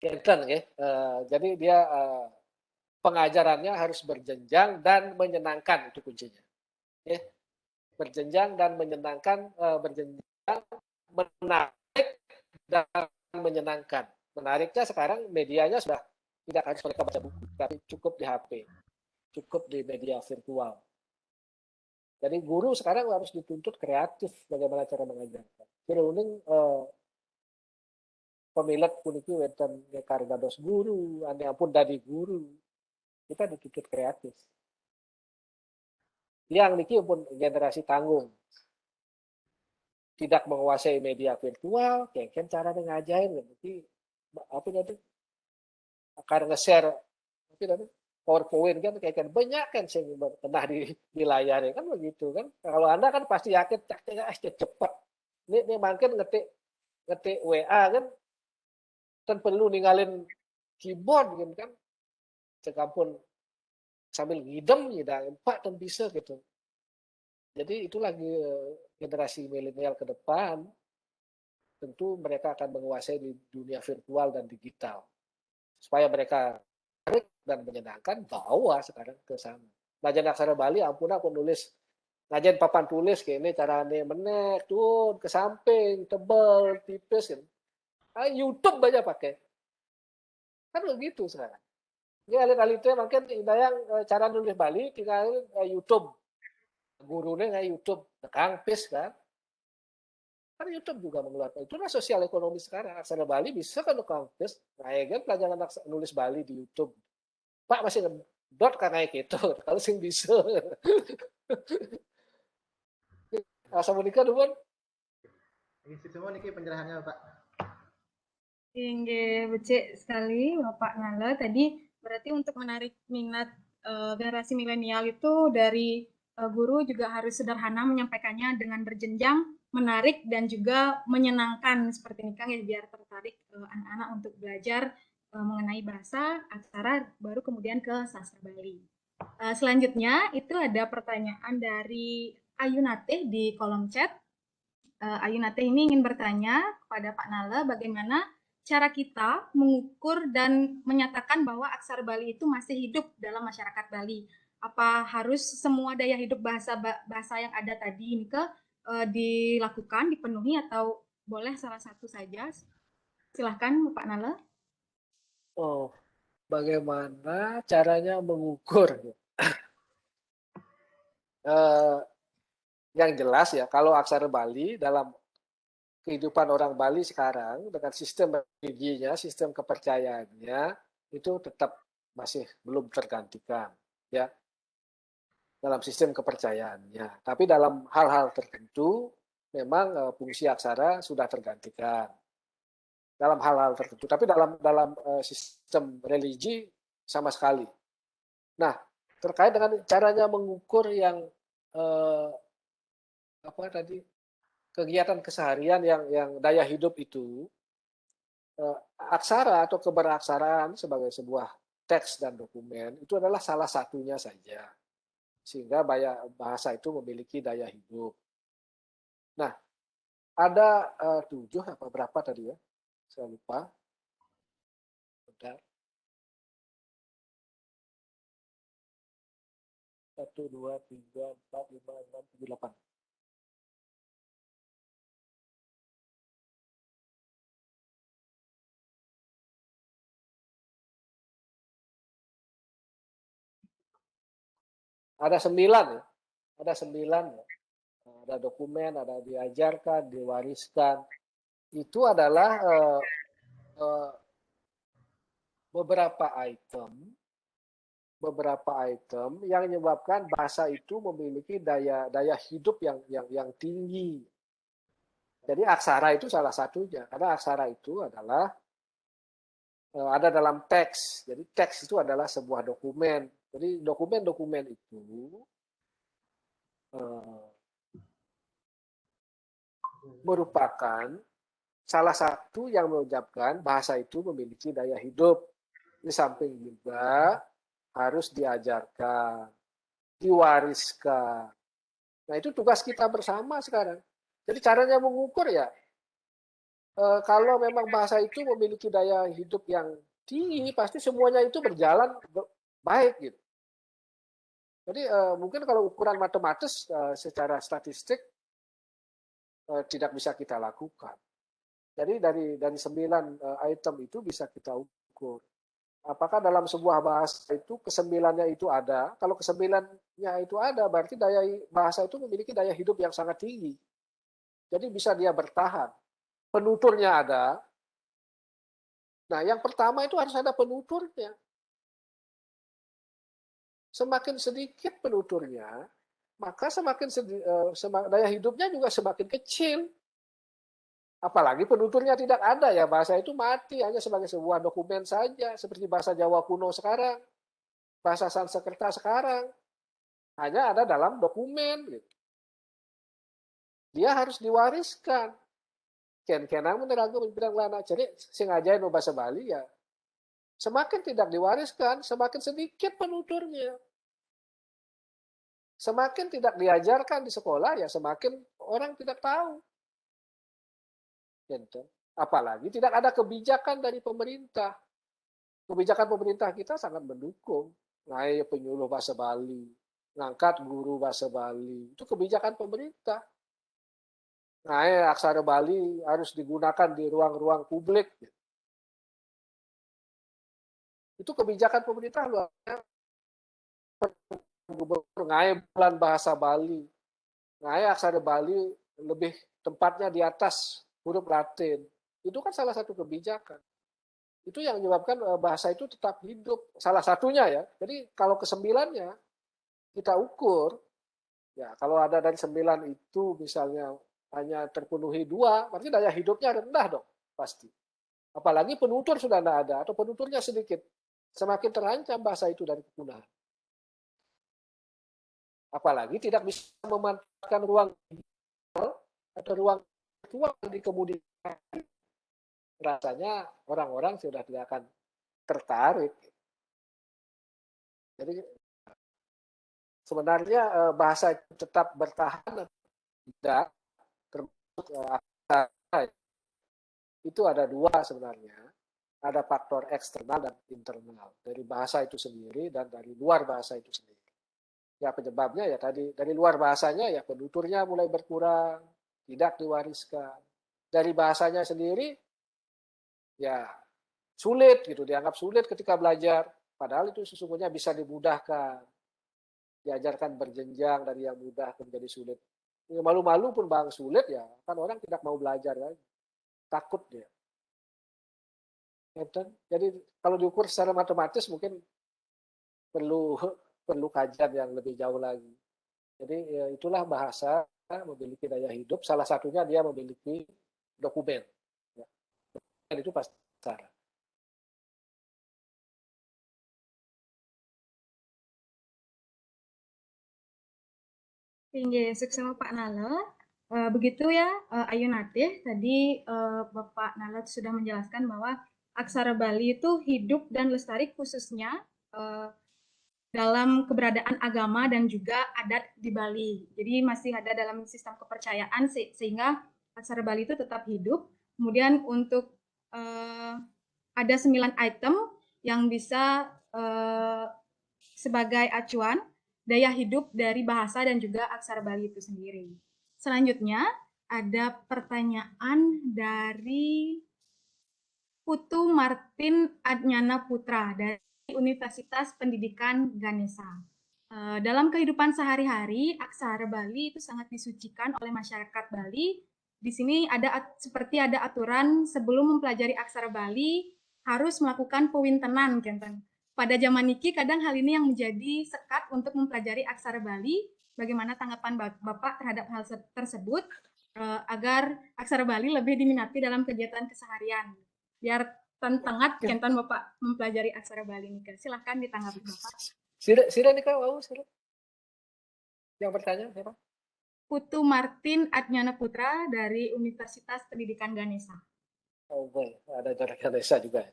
S6: Kenten ya. Jadi dia pengajarannya harus berjenjang dan menyenangkan itu kuncinya. Ya. Berjenjang dan menyenangkan, berjenjang, menarik dan menyenangkan. Menariknya sekarang medianya sudah Tidak harus mereka baca buku, tapi cukup di HP, cukup di media virtual. Jadi guru sekarang harus dituntut kreatif bagaimana cara mengajarkan. Keruning pemilat puniki wonten kargados guru, ane ampun dadi guru. Kita dituntut kreatif. Yang niki pun generasi tanggung. Tidak menguasai media virtual, kayak cara ngajain nanti apa nanti akan nge-share mungkin nanti PowerPoint kan kayak banyak kan saya pernah di layar kan begitu kan. Kalau Anda kan pasti yakin cepat. Ini makin ngetik WA kan perlu ninggalin keyboard gitu kan. Sekampun sambil ngidem ya Pak dan bisa gitu. Jadi itu lagi generasi milenial ke depan, tentu mereka akan menguasai di dunia virtual dan digital. Supaya mereka menarik dan menyenangkan, bawa sekarang ke sana. Ngajen aksara Bali, ampun aku nulis, ngajen papan tulis, kayak ini caranya menek, tuh ke samping, tebal, tipis. Kan. YouTube aja pakai. Kan begitu sekarang. Ini alit-alit itu makin yang cara nulis Bali, tinggal YouTube. Gurunya nggak YouTube, kangpis kan. Kan YouTube juga mengeluarkan. Itulah sosial ekonomi sekarang. Aksara Bali bisa kan kangpis. Nah, kan pelajaran nulis Bali di YouTube. Pak masih ngedot karena gitu. Kalau sing bisa. Assalamualaikum, Duan.
S7: Isi semua niki penjelasannya, Pak.
S5: Inge becek sekali Bapak Ngala. Tadi berarti untuk menarik minat generasi milenial itu dari guru juga harus sederhana menyampaikannya dengan berjenjang, menarik dan juga menyenangkan seperti ini Kang ya biar tertarik anak-anak untuk belajar mengenai bahasa aksara baru kemudian ke sastra Bali. Selanjutnya itu ada pertanyaan dari Ayunate di kolom chat. Ayunate ini ingin bertanya kepada Pak Nala bagaimana cara kita mengukur dan menyatakan bahwa aksara Bali itu masih hidup dalam masyarakat Bali. Apa harus semua daya hidup bahasa yang ada tadi ini dilakukan, dipenuhi atau boleh salah satu saja? Silahkan Pak Nala.
S6: Oh, bagaimana caranya mengukur? Yang jelas ya, kalau aksara Bali dalam kehidupan orang Bali sekarang dengan sistem religinya, sistem kepercayaannya itu tetap masih belum tergantikan ya dalam sistem kepercayaannya. Tapi dalam hal-hal tertentu memang fungsi aksara sudah tergantikan dalam hal-hal tertentu. Tapi dalam sistem religi sama sekali. Nah terkait dengan caranya mengukur yang apa tadi kegiatan keseharian yang daya hidup itu, aksara atau keberaksaraan sebagai sebuah teks dan dokumen itu adalah salah satunya saja. Sehingga bahasa itu memiliki daya hidup. Nah, ada 7 apa berapa tadi ya? Saya lupa. Bentar. 1, 2, 3, 4, 5, 6, 7, 8. Ada 9 ya. Ada 9 ya. Ada dokumen, ada diajarkan, diwariskan. Itu adalah beberapa item yang menyebabkan bahasa itu memiliki daya hidup yang tinggi. Jadi aksara itu salah satunya, karena aksara itu adalah ada dalam teks. Jadi teks itu adalah sebuah dokumen. Jadi dokumen-dokumen itu merupakan salah satu yang mengucapkan bahasa itu memiliki daya hidup. Di samping juga harus diajarkan, diwariskan. Nah itu tugas kita bersama sekarang. Jadi caranya mengukur ya, kalau memang bahasa itu memiliki daya hidup yang tinggi, pasti semuanya itu berjalan baik gitu. Jadi mungkin kalau ukuran matematis secara statistik tidak bisa kita lakukan. Jadi dari 9 item itu bisa kita ukur. Apakah dalam sebuah bahasa itu kesembilannya itu ada? Kalau kesembilannya itu ada, berarti bahasa itu memiliki daya hidup yang sangat tinggi. Jadi bisa dia bertahan. Penuturnya ada. Nah, yang pertama itu harus ada penuturnya. Semakin sedikit penuturnya, maka daya hidupnya juga semakin kecil. Apalagi penuturnya tidak ada, ya bahasa itu mati hanya sebagai sebuah dokumen saja, seperti bahasa Jawa kuno sekarang, bahasa Sanskerta sekarang, hanya ada dalam dokumen. Gitu. Dia harus diwariskan. Ken-kenang meneragu bilang lana, jadi sengaja no bahasa Bali ya. Semakin tidak diwariskan, semakin sedikit penuturnya. Semakin tidak diajarkan di sekolah, ya semakin orang tidak tahu. Gitu. Apalagi tidak ada kebijakan dari pemerintah. Kebijakan pemerintah kita sangat mendukung. Naik penyuluh bahasa Bali, ngangkat guru bahasa Bali. Itu kebijakan pemerintah. Naik aksara Bali harus digunakan di ruang-ruang publik. Itu kebijakan pemerintah luar biasa. Gubernur naik bulan bahasa Bali. Naik aksara Bali lebih tempatnya di atas huruf Latin. Itu kan salah satu kebijakan. Itu yang menyebabkan bahasa itu tetap hidup. Salah satunya ya. Jadi kalau kesembilannya kita ukur, ya kalau ada dari 9 itu misalnya hanya terpenuhi 2, berarti daya hidupnya rendah dong, pasti. Apalagi penutur sudah tidak ada, atau penuturnya sedikit. Semakin terancam bahasa itu dari kepunahan. Apalagi tidak bisa memanfaatkan ruang atau ruang virtual di kemudian hari, rasanya orang-orang sudah tidak akan tertarik. Jadi sebenarnya bahasa itu tetap bertahan tidak, termasuk itu ada 2 sebenarnya. Ada faktor eksternal dan internal dari bahasa itu sendiri dan dari luar bahasa itu sendiri. Ya penyebabnya ya tadi dari luar bahasanya ya penuturnya mulai berkurang, tidak diwariskan. Dari bahasanya sendiri ya sulit gitu, dianggap sulit ketika belajar. Padahal itu sesungguhnya bisa dimudahkan. Diajarkan berjenjang dari yang mudah menjadi sulit. Ya, malu-malu pun bang sulit ya, kan orang tidak mau belajar lagi. Takut dia. Jadi kalau diukur secara matematis mungkin perlu kajian yang lebih jauh lagi. Jadi ya, itulah bahasa memiliki daya hidup. Salah satunya dia memiliki dokumen. Ya. Dan itu pasti cara.
S5: Tinggi sukses Pak Nala. Begitu ya, Ayu Natih. Tadi Bapak Nala sudah menjelaskan bahwa aksara Bali itu hidup dan lestari khususnya dalam keberadaan agama dan juga adat di Bali. Jadi masih ada dalam sistem kepercayaan sehingga aksara Bali itu tetap hidup. Kemudian untuk ada 9 item yang bisa sebagai acuan daya hidup dari bahasa dan juga aksara Bali itu sendiri. Selanjutnya ada pertanyaan dari Putu Martin Adnyana Putra dari Universitas Pendidikan Ganesha. Dalam kehidupan sehari-hari, aksara Bali itu sangat disucikan oleh masyarakat Bali. Di sini seperti ada aturan sebelum mempelajari aksara Bali harus melakukan pewintenan, Kenten. Pada zaman niki kadang hal ini yang menjadi sekat untuk mempelajari aksara Bali. Bagaimana tanggapan Bapak terhadap hal tersebut agar aksara Bali lebih diminati dalam kegiatan keseharian? Biar tentangat Kenton Bapak mempelajari aksara Bali nih. Silahkan ditanggapi Bapak.
S6: Sira nih Kak, wow, Sira. Yang bertanya siapa?
S5: Putu Martin Adnyana Putra dari Universitas Pendidikan Ganesha.
S6: Oh boleh, ada dari Ganesha juga.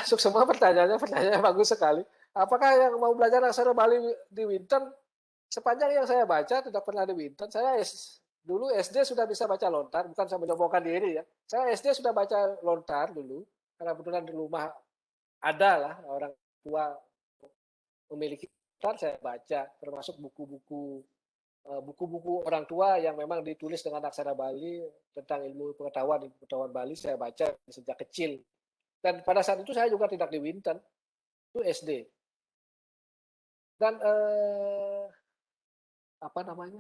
S6: Semua pertanyaannya bagus sekali. Apakah yang mau belajar aksara Bali di Winton? Sepanjang yang saya baca tidak pernah di Winton. Saya dulu SD sudah bisa baca lontar, bukan saya menyombongkan diri ya. Saya SD sudah baca lontar dulu, karena kebetulan di rumah ada lah orang tua memiliki lontar, saya baca, termasuk buku-buku orang tua yang memang ditulis dengan aksara Bali tentang ilmu pengetahuan Bali saya baca sejak kecil. Dan pada saat itu saya juga tidak di Winton, itu SD. Dan apa namanya?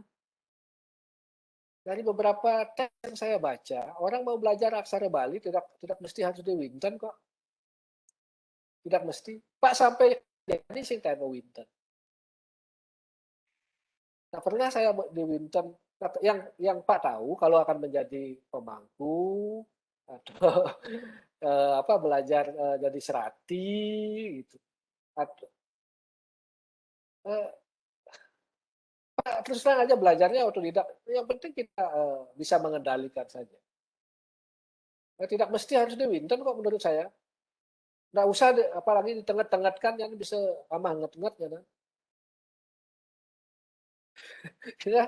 S6: Dari beberapa teks yang saya baca, orang mau belajar aksara Bali tidak mesti harus di Winton kok. Tidak mesti. Pak sampai jadi sing mau Winton. Nah, pernah saya di Winton yang Pak tahu kalau akan menjadi pemangku atau apa belajar jadi serati gitu. Atau, terus terang aja belajarnya otodidak. Yang penting kita bisa mengendalikan saja. Nah, tidak mesti harus di Winton kok menurut saya. Nggak usah, apalagi di tengah-tengahkan yang bisa aman nget-nget ya. Ya,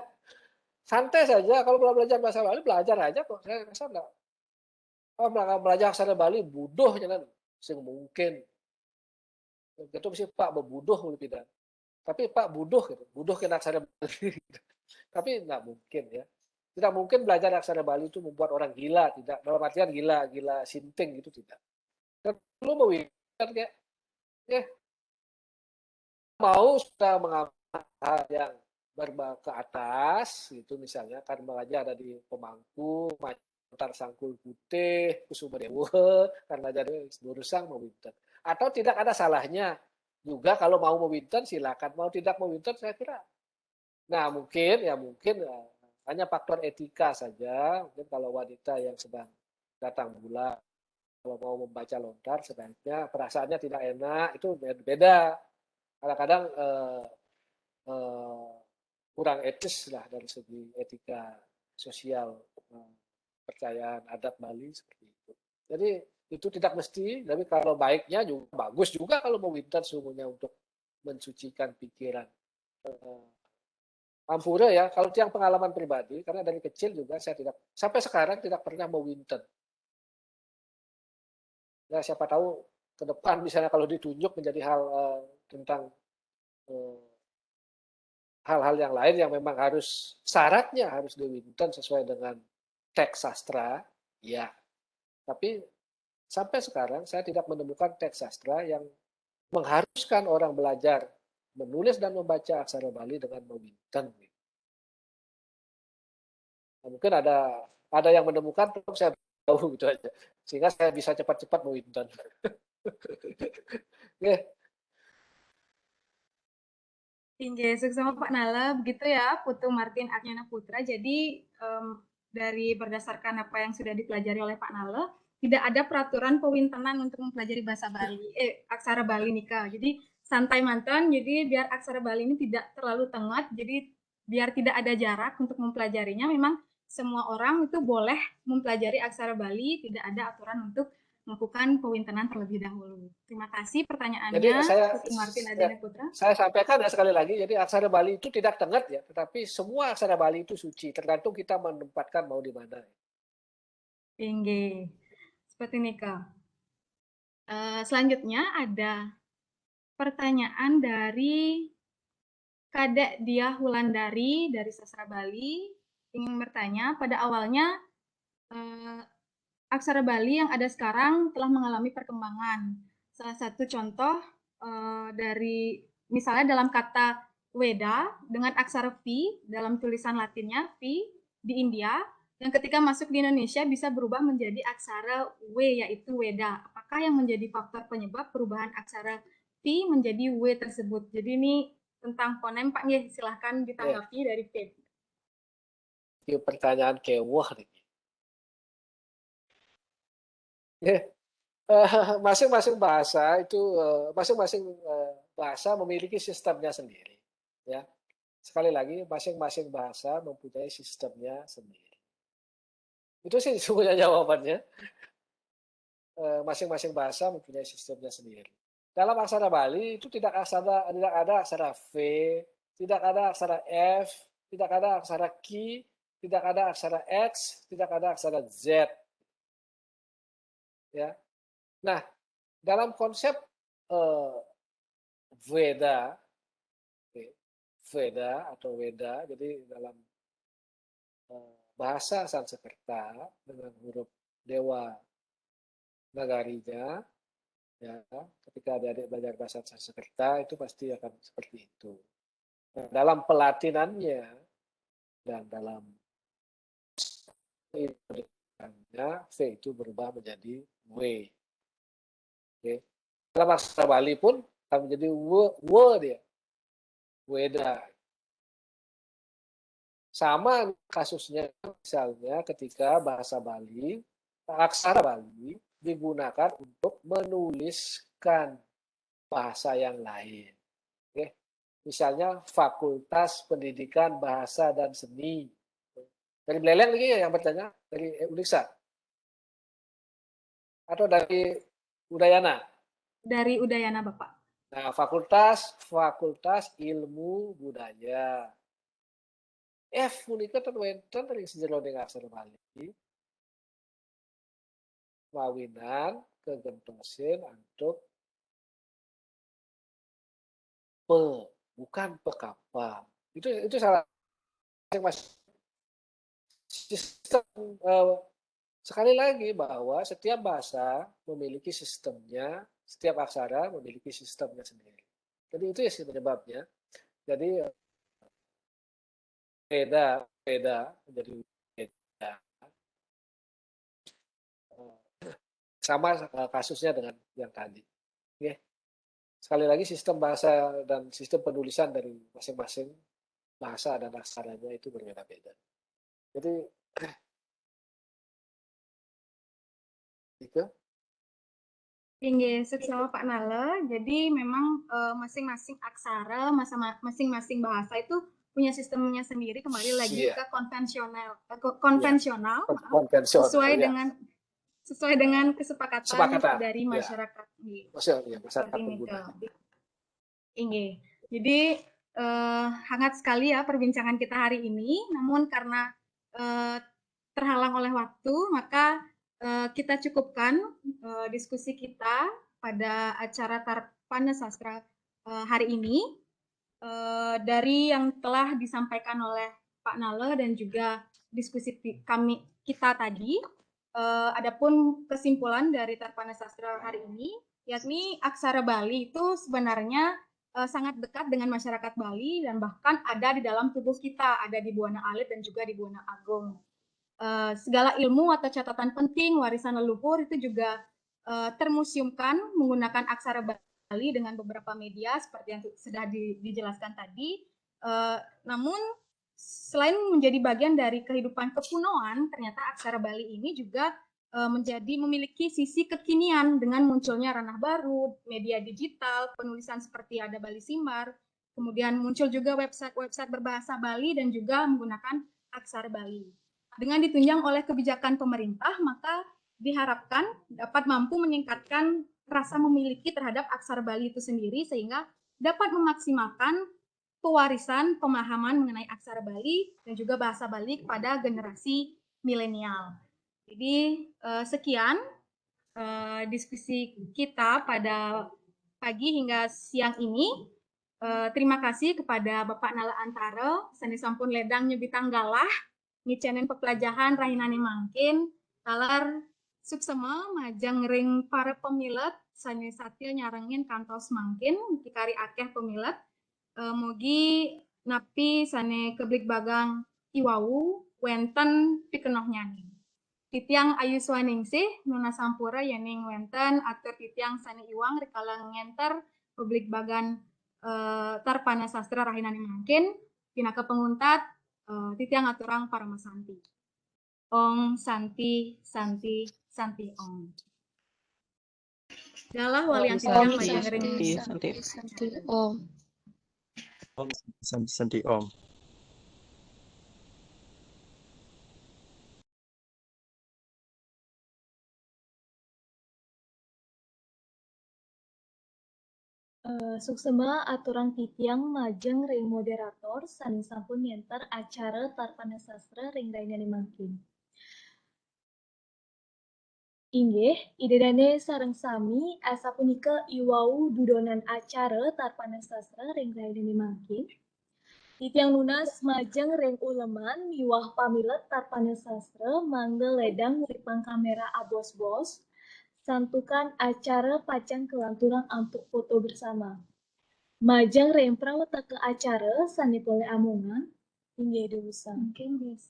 S6: santai saja. Kalau belajar bahasa Bali belajar aja kok. Saya rasa enggak. Oh, belajar aksara Bali buduh jangan sing mungkin. Itu mesti Pak bebuduh tidak. Tapi Pak buduh gitu. Buduh kena aksara Bali. Tapi enggak mungkin ya. Tidak mungkin belajar aksara Bali itu membuat orang gila, tidak. Dalam artian gila sinting gitu tidak. Lu mau kayak mau sudah mengambil hal yang berbau ke atas gitu misalnya kan belajar ada di pemangku Mantar Sangkul Putih Kusuma Dewa karena jadi Durusang mau Winton atau tidak ada salahnya juga kalau mau Winton silakan mau tidak mau Winton saya kira nah mungkin hanya faktor etika saja mungkin kalau wanita yang sedang datang bulan kalau mau membaca lontar sebaiknya perasaannya tidak enak itu beda kadang-kadang kurang etis lah dari segi etika sosial percayaan adat Bali seperti itu. Jadi itu tidak mesti, tapi kalau baiknya juga bagus juga kalau mau Winton sungguhnya untuk mensucikan pikiran. Ampura ya, kalau yang pengalaman pribadi, karena dari kecil juga saya tidak, sampai sekarang tidak pernah mau Winton. Ya siapa tahu ke depan misalnya kalau ditunjuk menjadi hal tentang hal-hal yang lain yang memang harus syaratnya harus di Winton sesuai dengan teks sastra, ya. Tapi sampai sekarang saya tidak menemukan teks sastra yang mengharuskan orang belajar menulis dan membaca aksara Bali dengan Winton. Nah, mungkin ada yang menemukan, saya tahu gitu aja, sehingga saya bisa cepat-cepat Winton. Okay.
S5: Tinggi sama Pak Nala, begitu ya, Putu Martin Agnana Putra. Jadi dari berdasarkan apa yang sudah dipelajari oleh Pak Nala, tidak ada peraturan pewintenan untuk mempelajari bahasa Bali, aksara Bali Nika. Jadi santai mantan, jadi biar aksara Bali ini tidak terlalu tengah, jadi biar tidak ada jarak untuk mempelajarinya. Memang semua orang itu boleh mempelajari aksara Bali, tidak ada aturan untuk melakukan pewintenan terlebih dahulu. Terima kasih pertanyaannya,
S6: jadi
S5: Putu Martin Agnana Putra.
S6: Saya sampaikan ya sekali lagi, jadi aksara Bali itu tidak tengah ya, tetapi semua aksara Bali itu suci, tergantung kita menempatkan mau di mana.
S5: Tinggi. Seperti ini, Kak. Selanjutnya ada pertanyaan dari Kadek Dia Wulandari dari Sastra Bali. Ingin bertanya, pada awalnya aksara Bali yang ada sekarang telah mengalami perkembangan. Salah satu contoh dari misalnya dalam kata Weda dengan aksara V dalam tulisan Latinnya V di India yang ketika masuk di Indonesia bisa berubah menjadi aksara W yaitu Weda. Apakah yang menjadi faktor penyebab perubahan aksara V menjadi W tersebut? Jadi ini tentang fonem Pak Nggih, silahkan ditanggapi dari Feb.
S6: Ini pertanyaan kewah nih. Masing-masing bahasa itu masing-masing bahasa memiliki sistemnya sendiri ya sekali lagi masing-masing bahasa mempunyai sistemnya sendiri itu sih sebenarnya jawabannya masing-masing bahasa mempunyai sistemnya sendiri dalam aksara Bali itu tidak ada aksara V tidak ada aksara F tidak ada aksara Q tidak ada aksara X tidak ada aksara Z ya. Nah, dalam konsep Veda atau Weda, jadi dalam bahasa Sanskerta dengan huruf Dewa nagarinya, ya, ketika adik-adik belajar bahasa Sanskerta itu pasti akan seperti itu. Nah, dalam pelatinannya dan dalam V itu berubah menjadi W. Oke. Dalam aksara Bali pun akan menjadi W dia. Weda. Sama kasusnya misalnya ketika bahasa Bali, aksara Bali digunakan untuk menuliskan bahasa yang lain. Oke. Misalnya Fakultas Pendidikan Bahasa dan Seni. Dari Beleleng lagi yang bertanya, dari Uniksa? Atau dari Udayana?
S5: Dari Udayana, Bapak.
S6: Nah, Fakultas Ilmu Budaya. F punika wonten ing sejeroning aksara Bali. Wawinan kegentosin untuk bukan pekapa. Itu salah masing-masing sistem. Sekali lagi bahwa setiap bahasa memiliki sistemnya, setiap aksara memiliki sistemnya sendiri. Jadi itu ya sih penyebabnya. Jadi beda menjadi beda. Sama kasusnya dengan yang tadi. Oke. Sekali lagi sistem bahasa dan sistem penulisan dari masing-masing bahasa dan aksaranya itu berbeda-beda. Jadi itu.
S5: Inggih, seksama Pak Nala. Jadi memang masing-masing aksara, masing-masing bahasa itu punya sistemnya sendiri. Kembali lagi ke konvensional, sesuai dengan kesepakatan dari masyarakat.
S6: Masyarakat pengguna.
S5: Inggih. Jadi hangat sekali ya perbincangan kita hari ini. Namun karena terhalang oleh waktu, maka kita cukupkan diskusi kita pada acara Tarpana Sastra hari ini. Dari yang telah disampaikan oleh Pak Nala dan juga diskusi kita tadi, adapun kesimpulan dari Tarpana Sastra hari ini, yakni aksara Bali itu sebenarnya sangat dekat dengan masyarakat Bali dan bahkan ada di dalam tubuh kita, ada di Buana Alit dan juga di Buana Agung. Segala ilmu atau catatan penting warisan leluhur itu juga termuseumkan menggunakan aksara Bali dengan beberapa media seperti yang sudah dijelaskan tadi. Namun selain menjadi bagian dari kehidupan kekunoan, ternyata aksara Bali ini juga memiliki sisi kekinian dengan munculnya ranah baru, media digital, penulisan seperti ada Bali Simbar, kemudian muncul juga website berbahasa Bali dan juga menggunakan aksara Bali. Dengan ditunjang oleh kebijakan pemerintah, maka diharapkan dapat mampu meningkatkan rasa memiliki terhadap aksara Bali itu sendiri sehingga dapat memaksimalkan pewarisan pemahaman mengenai aksara Bali dan juga bahasa Bali kepada generasi milenial. Jadi sekian diskusi kita pada pagi hingga siang ini. Terima kasih kepada Bapak Nala Antara, sani sampun ledang nyebitang galah, ngicenen pepelajaran rahinane mangkin, talar suksema majang ring para pemilet, sani satya nyarengin kantos mangkin, dikari akeh pemilet, mogi napi sane keblik bagang iwawu, wenten pikenoh nyanyi. Titiang ayu swaningsih, nuna sampura yening wenten, atur titiang sane iwang rikala ngenter, publik bagan Tarpana Sastra rahinane mangkin, pinaka penguntat, titiang aturang para masanti. Om Santi Santi Santi Om. Dalah walian titiang majangering
S3: Santi Om.
S8: Om Santi Om.
S2: Suksema aturan titiang majeng ring moderator sani sampun nyenter acara Tarpana Sastra ring rainane mangkin. Inggih, idedane sareng sami asa punika iwau dudonan acara Tarpana Sastra ring rainane mangkin. Titiang lunas majeng ring uleman miwah pamilet Tarpana Sastra mangga ledang ripang kamera abos-bos santukan acara pacang kelanturan untuk foto bersama. Majang remprawata ke acara sani boleh amungan hingga dewasa. Mungkin guys.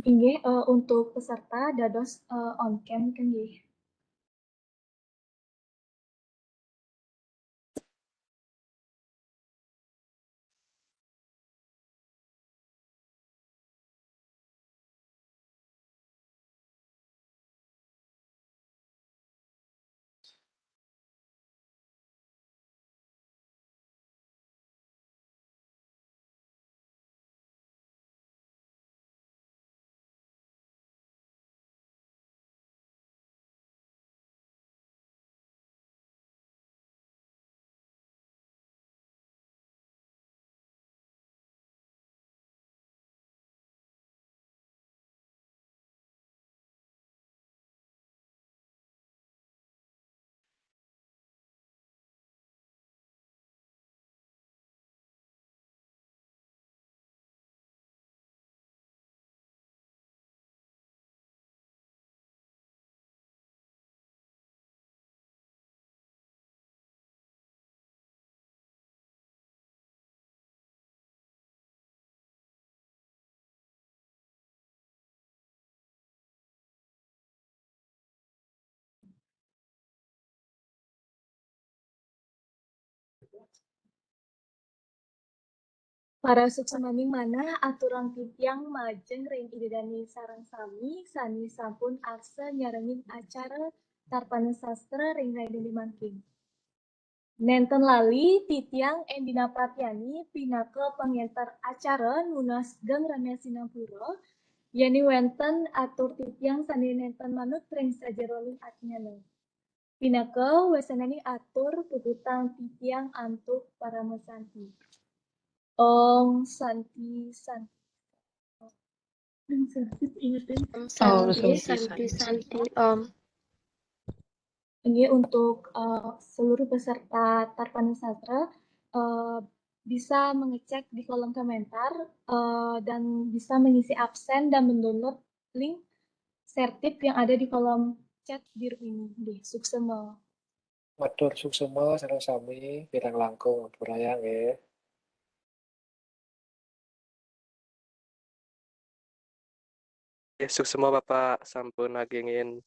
S2: Ini untuk peserta dados on cam kan nggih. Para suksemaning manah aturan titiang majeng ring idedani sareng sami sani sampun akse nyarengin acara tarpana sastra ring raideni mangking. Nenten lali titiang Endina Pratyani pinaka pengentar acara nunas geng Ramya Sinapura yani wenten atur titiang sani nenten manut ring sajeroning atnyana. Pinaka wesenani atur puputang titiang antuk para mesanti. Om Santi Santi.
S3: Santi Om.
S2: Ini untuk seluruh peserta Tarpana Sastra bisa mengecek di kolom komentar dan bisa mengisi absen dan mendownload link sertip yang ada di kolom chat biru ini. Suksema.
S6: Matur suksema sareng sami pirang langkung purayang nggih.
S8: Suksema Bapak sampun agengin.